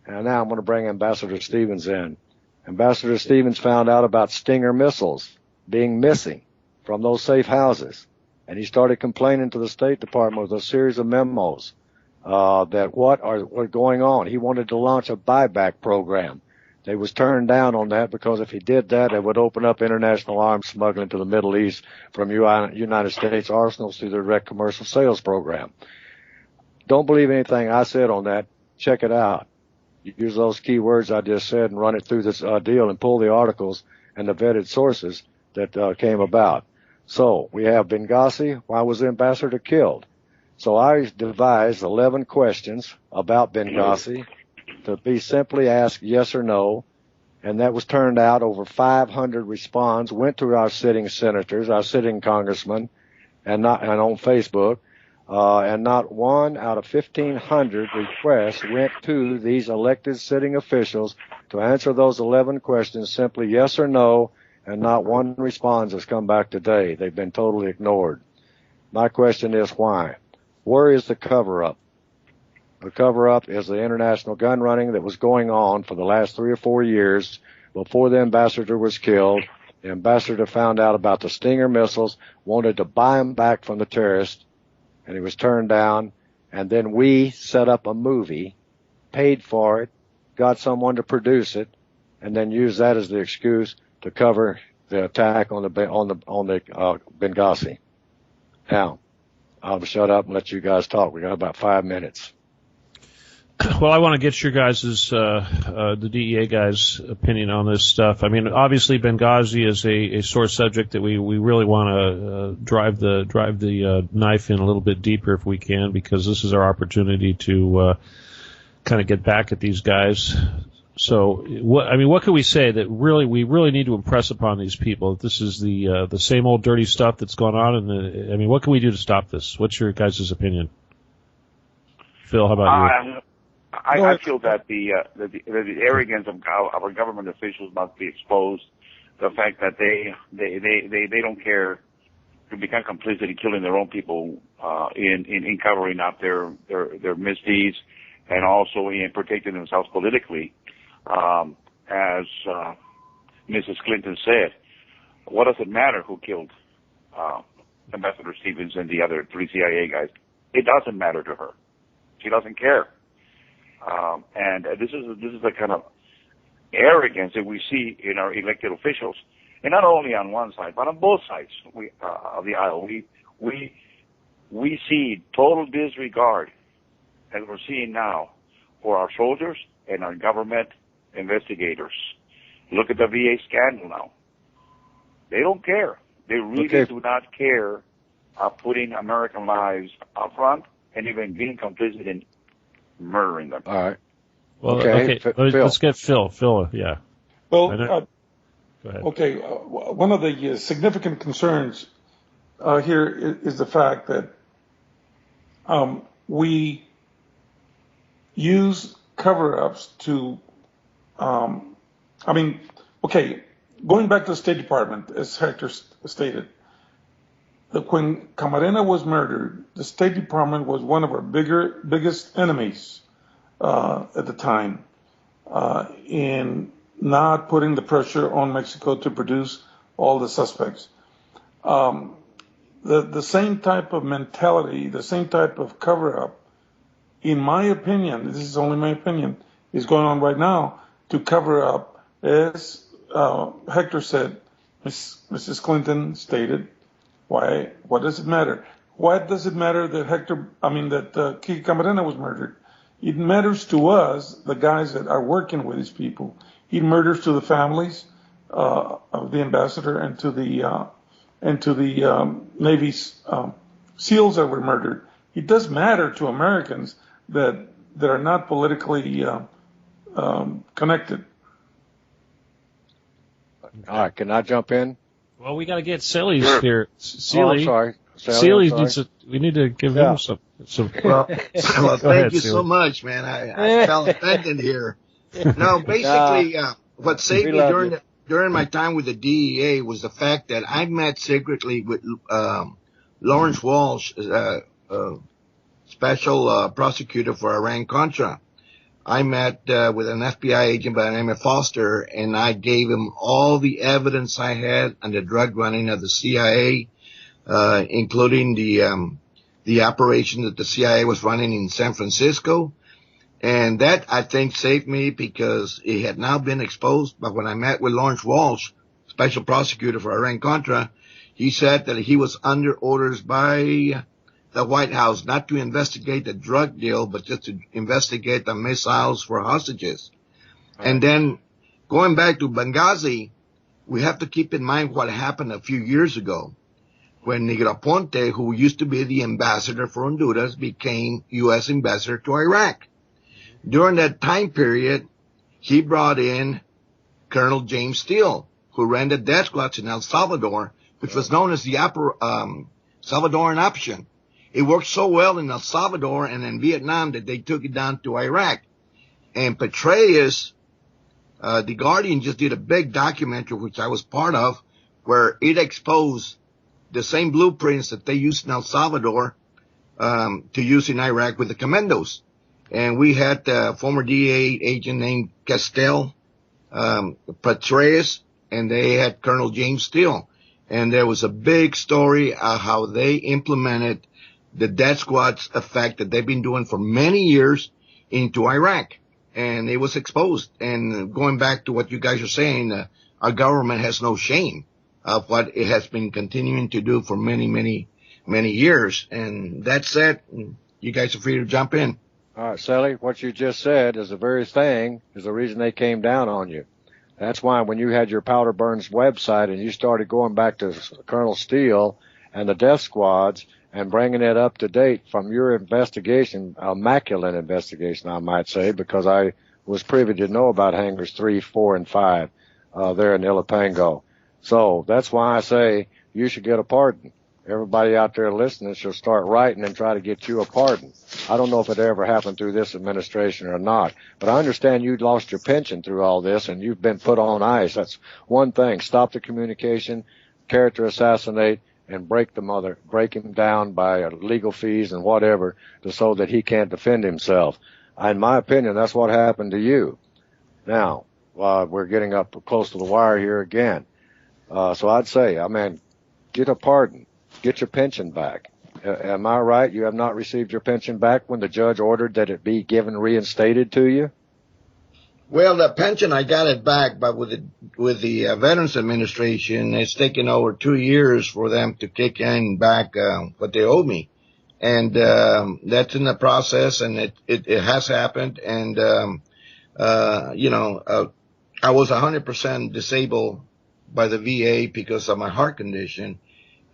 And now I'm going to bring Ambassador Stevens in. Ambassador Stevens found out about Stinger missiles being missing from those safe houses. And he started complaining to the State Department with a series of memos that what are going on. He wanted to launch a buyback program. They was turned down on that because if he did that, it would open up international arms smuggling to the Middle East from United States arsenals through the direct commercial sales program. Don't believe anything I said on that. Check it out. You use those key words I just said and run it through this deal and pull the articles and the vetted sources that came about. So we have Benghazi. Why was the ambassador killed? So I devised 11 questions about Benghazi to be simply asked yes or no, and that was turned out. Over 500 response went to our sitting senators, our sitting congressmen, and on Facebook. and not one out of 1,500 requests went to these elected sitting officials to answer those 11 questions simply yes or no, and not one response has come back today. They've been totally ignored. My question is why? Where is the cover-up? The cover-up is the international gun running that was going on for the last 3 or 4 years before the ambassador was killed. The ambassador found out about the Stinger missiles, wanted to buy them back from the terrorists, and he was turned down. And then we set up a movie, paid for it, got someone to produce it, and then used that as the excuse to cover the attack on the Benghazi. Now, I'll shut up and let you guys talk. We got about 5 minutes. Well, I want to get your guys' the DEA guys' opinion on this stuff. I mean, obviously Benghazi is a sore subject that we really want to drive the knife in a little bit deeper if we can, because this is our opportunity to kind of get back at these guys. So, what can we say that we really need to impress upon these people that this is the same old dirty stuff that's going on? And what can we do to stop this? What's your guys' opinion? Phil, how about you? I feel that the arrogance of our government officials must be exposed. The fact that they don't care to become complicit in killing their own people, in covering up their misdeeds, and also in protecting themselves politically. As Mrs. Clinton said, what does it matter who killed Ambassador Stevens and the other 3 CIA guys? It doesn't matter to her. She doesn't care. And this is the kind of arrogance that we see in our elected officials, and not only on one side, but on both sides of the aisle. We see total disregard, as we're seeing now, for our soldiers and our government investigators. Look at the VA scandal now. They don't care. They really do not care of putting American lives up front and even being complicit in murdering them. All right. Well, okay. Let's get Phil. Phil, yeah. Well, go ahead. Okay. One of the significant concerns here is the fact that we use cover-ups to, going back to the State Department, as Hector stated, when Camarena was murdered, the State Department was one of our biggest enemies at the time in not putting the pressure on Mexico to produce all the suspects. The same type of mentality, the same type of cover-up, in my opinion, this is only my opinion, is going on right now to cover up, as Hector said, Mrs. Clinton stated. Why? What does it matter? Why does it matter that Kiki Camarena was murdered? It matters to us, the guys that are working with these people. It matters to the families of the ambassador and to the Navy's SEALs that were murdered. It does matter to Americans that are not politically connected. All right, can I jump in? Well, we got to get Sealy's here. I'm sorry. Sealy we need to give him some. Well, thank you so much, man. I felt offended here. No, basically, what saved me during my time with the DEA was the fact that I met secretly with Lawrence Walsh, special prosecutor for Iran-Contra. I met with an FBI agent by the name of Foster, and I gave him all the evidence I had on the drug running of the CIA, including the operation that the CIA was running in San Francisco. And that, I think, saved me because it had now been exposed. But when I met with Lawrence Walsh, special prosecutor for Iran-Contra, he said that he was under orders by the White House not to investigate the drug deal, but just to investigate the missiles for hostages. Right. And then going back to Benghazi, we have to keep in mind what happened a few years ago when Negroponte, who used to be the ambassador for Honduras, became U.S. ambassador to Iraq. During that time period, he brought in Colonel James Steele, who ran the death squads in El Salvador, which was known as the Salvadoran Option. It worked so well in El Salvador and in Vietnam that they took it down to Iraq. And Berrelez, The Guardian just did a big documentary, which I was part of, where it exposed the same blueprints that they used in El Salvador to use in Iraq with the commandos. And we had a former DEA agent named Berrelez, and they had Colonel James Steele. And there was a big story of how they implemented the death squads effect that they've been doing for many years into Iraq. And it was exposed. And going back to what you guys are saying, our government has no shame of what it has been continuing to do for many, many, many years. And that said, you guys are free to jump in. All right, Sally, what you just said is the very thing, is the reason they came down on you. That's why when you had your Powder Burns website and you started going back to Colonel Steele and the death squads and bringing it up to date from your investigation, immaculate investigation, I might say, because I was privy to know about hangars 3, 4, and 5 there in Ilopango. So that's why I say you should get a pardon. Everybody out there listening should start writing and try to get you a pardon. I don't know if it ever happened through this administration or not, but I understand you lost your pension through all this and you've been put on ice. That's one thing. Stop the communication, character assassinate, and break him down by legal fees and whatever so that he can't defend himself. In my opinion, that's what happened to you. Now, we're getting up close to the wire here again. So I'd say, get a pardon. Get your pension back. Am I right? You have not received your pension back when the judge ordered that it be reinstated to you? Well, the pension, I got it back, but with the Veterans Administration, it's taken over 2 years for them to kick in back what they owe me. And that's in the process, and it has happened. And I was 100% disabled by the VA because of my heart condition.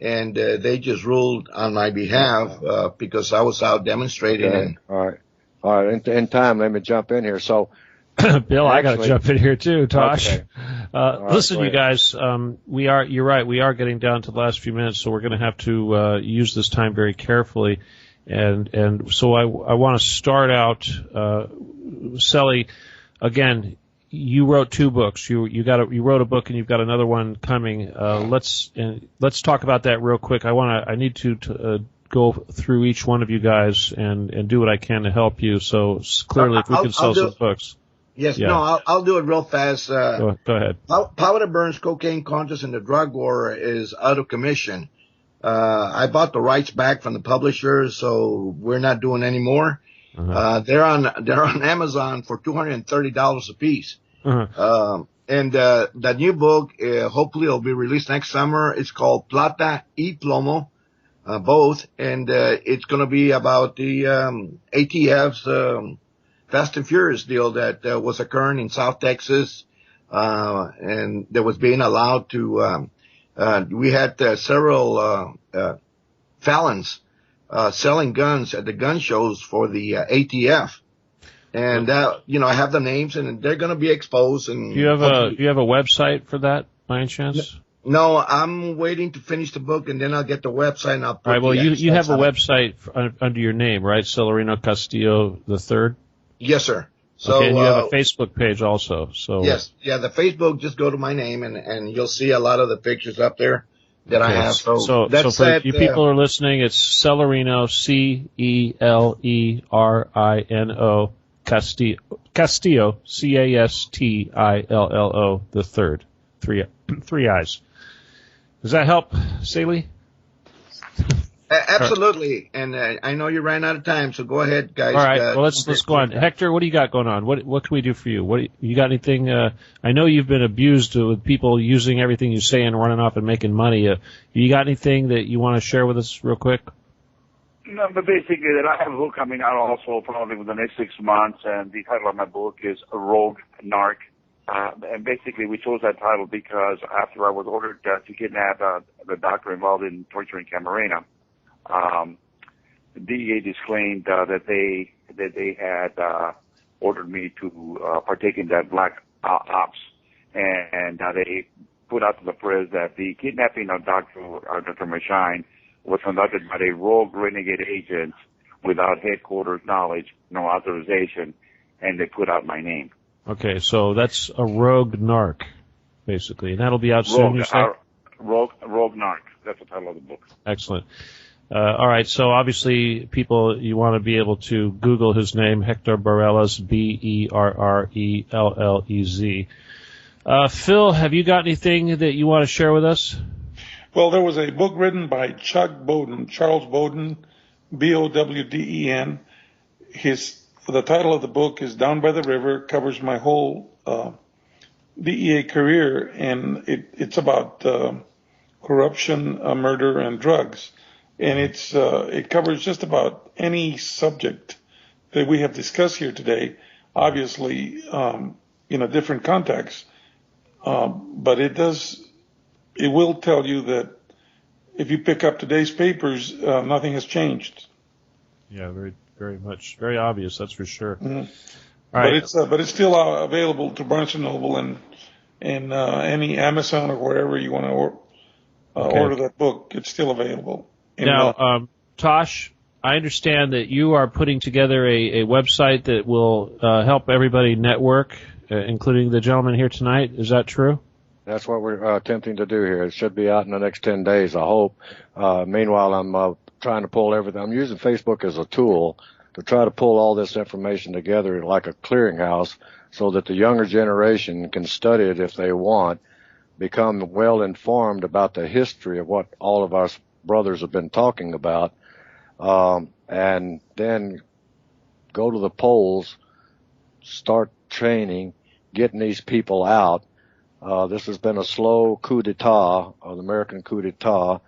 And they just ruled on my behalf because I was out demonstrating. Okay. All right. In time, let me jump in here. So, Bill, I got to jump in here too, Tosh. Okay. Listen, you guys, you're right. We are getting down to the last few minutes, so we're going to have to use this time very carefully. And so I want to start out, Sally, again. You wrote 2 books. You wrote a book and you've got another one coming. Let's talk about that real quick. I need to go through each one of you guys and do what I can to help you. So clearly, if we can sell some books. Yes, yeah. No, I'll do it real fast. Go ahead. Powder Burns, Cocaine Contras, and the Drug War is out of commission. I bought the rights back from the publishers, so we're not doing any more. Uh-huh. They're on Amazon for $230 a piece. Uh-huh. And that new book, hopefully it'll be released next summer. It's called Plata y Plomo, both. And, it's going to be about the, ATF's, Fast and Furious deal that was occurring in South Texas, and that was being allowed to, we had several, felons, selling guns at the gun shows for the ATF. And, I have the names and they're going to be exposed. And do you have a website for that by any chance? No, I'm waiting to finish the book and then I'll get the website and I'll put all right, well, you have a website under your name, right? Celerino Castillo III? Yes, sir. So, okay, and you have a Facebook page also. So yes. Yeah, the Facebook, just go to my name and you'll see a lot of the pictures up there that I have. So for you people who are listening, it's Celerino, Celerino, Castillo, Castillo, the third. Three I's. Does that help, Saley? Absolutely. And I know you ran out of time, so go ahead, guys. All right. Well, let's go on. Hector, what do you got going on? What can we do for you? You got anything? I know you've been abused with people using everything you say and running off and making money. You got anything that you want to share with us real quick? No, but basically, that I have a book coming out also probably within the next 6 months, and the title of my book is Rogue Narc. And basically, we chose that title because after I was ordered to kidnap the doctor involved in torturing Camarena, the DEA disclaimed that they had ordered me to partake in that black ops, and they put out to the press that the kidnapping of Dr. Machine was conducted by a rogue renegade agent without headquarters knowledge, no authorization, and they put out my name. Okay, so that's a rogue narc, basically, and that'll be out soon, you say? Rogue narc. That's the title of the book. Excellent. All right, so obviously, people, you want to be able to Google his name, Hector Berrelez, Berrelez. Phil, have you got anything that you want to share with us? Well, there was a book written by Charles Bowden, Bowden. The title of the book is Down by the River, covers my whole DEA career, and it's about corruption, murder, and drugs. And it covers just about any subject that we have discussed here today, obviously in a different context. But it will tell you that if you pick up today's papers, nothing has changed. Yeah, very, very much, very obvious. That's for sure. Mm-hmm. All right. But it's still available to Barnes & Noble and any Amazon or wherever you want to order that book. It's still available. Now, Tosh, I understand that you are putting together a website that will help everybody network, including the gentleman here tonight. Is that true? That's what we're attempting to do here. It should be out in the next 10 days, I hope. Meanwhile, I'm trying to pull everything. I'm using Facebook as a tool to try to pull all this information together like a clearinghouse so that the younger generation can study it if they want, become well informed about the history of what all of us brothers have been talking about, and then go to the polls, start training, getting these people out. This has been a slow coup d'etat, an American coup d'etat.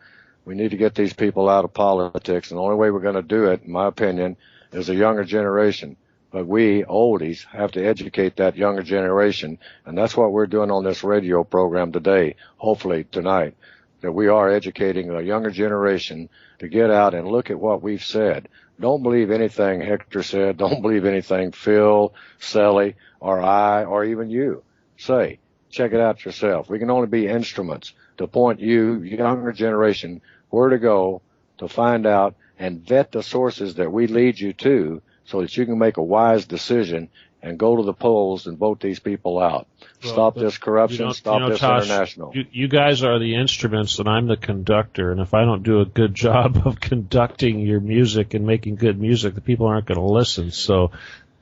We need to get these people out of politics, and the only way we're going to do it, in my opinion, is a younger generation. But we, oldies, have to educate that younger generation, and that's what we're doing on this radio program today, hopefully tonight, that we are educating a younger generation to get out and look at what we've said. Don't believe anything Hector said. Don't believe anything Phil, Sally, or I, or even you say. Check it out yourself. We can only be instruments to point you, younger generation, where to go to find out and vet the sources that we lead you to so that you can make a wise decision and go to the polls and vote these people out. Well, stop this corruption, stop this Tosh, international. You guys are the instruments and I'm the conductor, and if I don't do a good job of conducting your music and making good music, the people aren't going to listen. So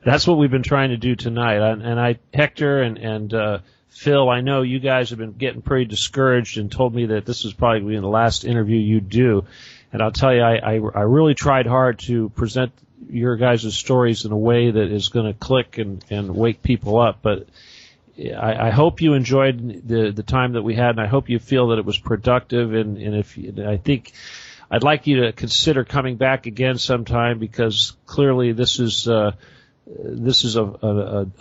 that's what we've been trying to do tonight. And Hector and Phil, I know you guys have been getting pretty discouraged and told me that this is probably going to be the last interview you do. And I'll tell you, I really tried hard to present your guys' stories in a way that is going to click and wake people up. But I hope you enjoyed the time that we had, and I hope you feel that it was productive. And I think I'd like you to consider coming back again sometime, because clearly this is an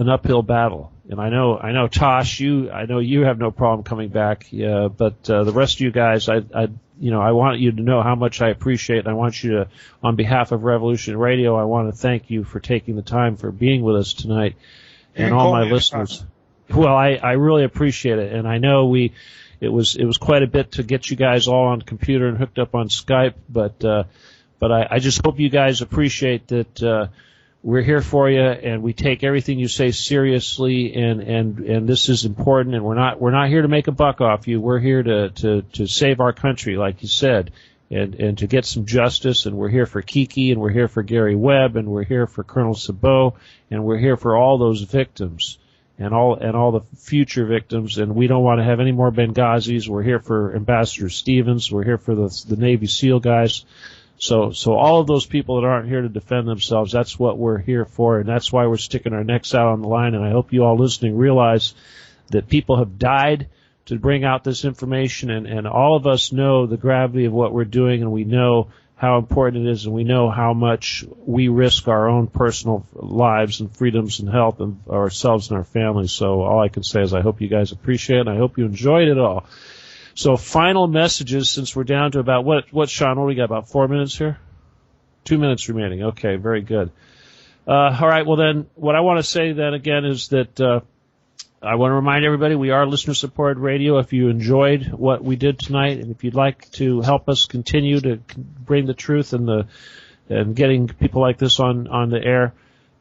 uphill battle. And I know Tosh, I know you have no problem coming back. But the rest of you guys, I want you to know how much I appreciate it. I want you to, on behalf of Revolution Radio, I want to thank you for taking the time for being with us tonight, and all my listeners. Well, I really appreciate it, and I know it was quite a bit to get you guys all on the computer and hooked up on Skype, but I just hope you guys appreciate that we're here for you, and we take everything you say seriously, and this is important, and we're not here to make a buck off you. We're here to save our country, like you said, and to get some justice, and we're here for Kiki, and we're here for Gary Webb, and we're here for Colonel Sabot, and we're here for all those victims and all the future victims, and we don't want to have any more Benghazis. We're here for Ambassador Stevens. We're here for the Navy SEAL guys. So all of those people that aren't here to defend themselves, that's what we're here for, and that's why we're sticking our necks out on the line. And I hope you all listening realize that people have died to bring out this information, and all of us know the gravity of what we're doing, and we know how important it is, and we know how much we risk our own personal lives and freedoms and health of ourselves and our families. So all I can say is I hope you guys appreciate it, and I hope you enjoyed it all. So final messages, since we're down to about, what Sean, what do we got, about 4 minutes here? 2 minutes remaining. Okay, very good. All right, well then, what I want to say then again is that I want to remind everybody we are listener-supported radio. If you enjoyed what we did tonight, and if you'd like to help us continue to bring the truth and getting people like this on the air,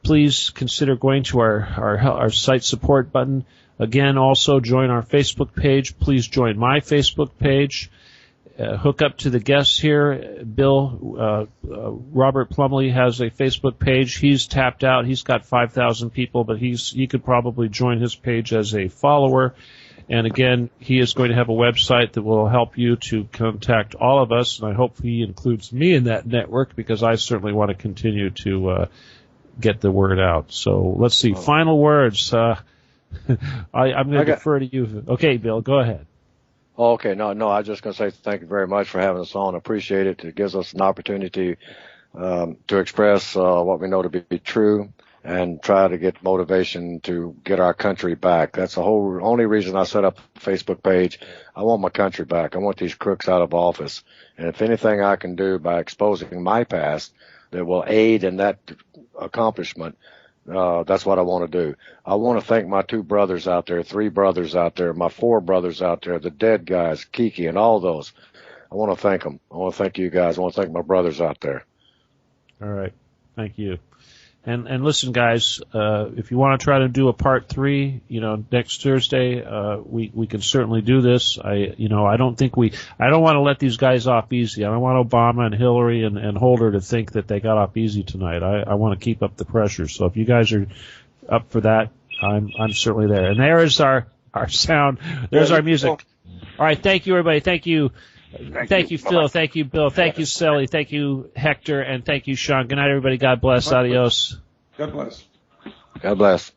please consider going to our site support button. Again, also join our Facebook page. Please join my Facebook page. Hook up to the guests here. Bill, Robert Plumlee has a Facebook page. He's tapped out. He's got 5,000 people, but he could probably join his page as a follower. And again, he is going to have a website that will help you to contact all of us, and I hope he includes me in that network because I certainly want to continue to get the word out. So let's see. Final words. I'm going to defer to you. Okay, Bill, go ahead. Okay, no, I was just going to say thank you very much for having us on. Appreciate it. It gives us an opportunity to express what we know to be true and try to get motivation to get our country back. That's the only reason I set up a Facebook page. I want my country back. I want these crooks out of office. And if anything I can do by exposing my past that will aid in that accomplishment, that's what I want to do. I want to thank my 2 brothers out there, 3 brothers out there, my 4 brothers out there, the dead guys, Kiki and all those. I want to thank them. I want to thank you guys. I want to thank my brothers out there. All right. Thank you. And listen, guys, if you want to try to do a part 3, next Thursday, we can certainly do this. I don't want to let these guys off easy. I don't want Obama and Hillary and Holder to think that they got off easy tonight. I want to keep up the pressure. So if you guys are up for that, I'm certainly there. And there is our sound. There's our music. All right. Thank you, everybody. Thank you. Thank you, Phil. Thank you, Bill. Thank you, Sally. Thank you, Hector. And thank you, Sean. Good night, everybody. God bless. Adios. God bless. God bless.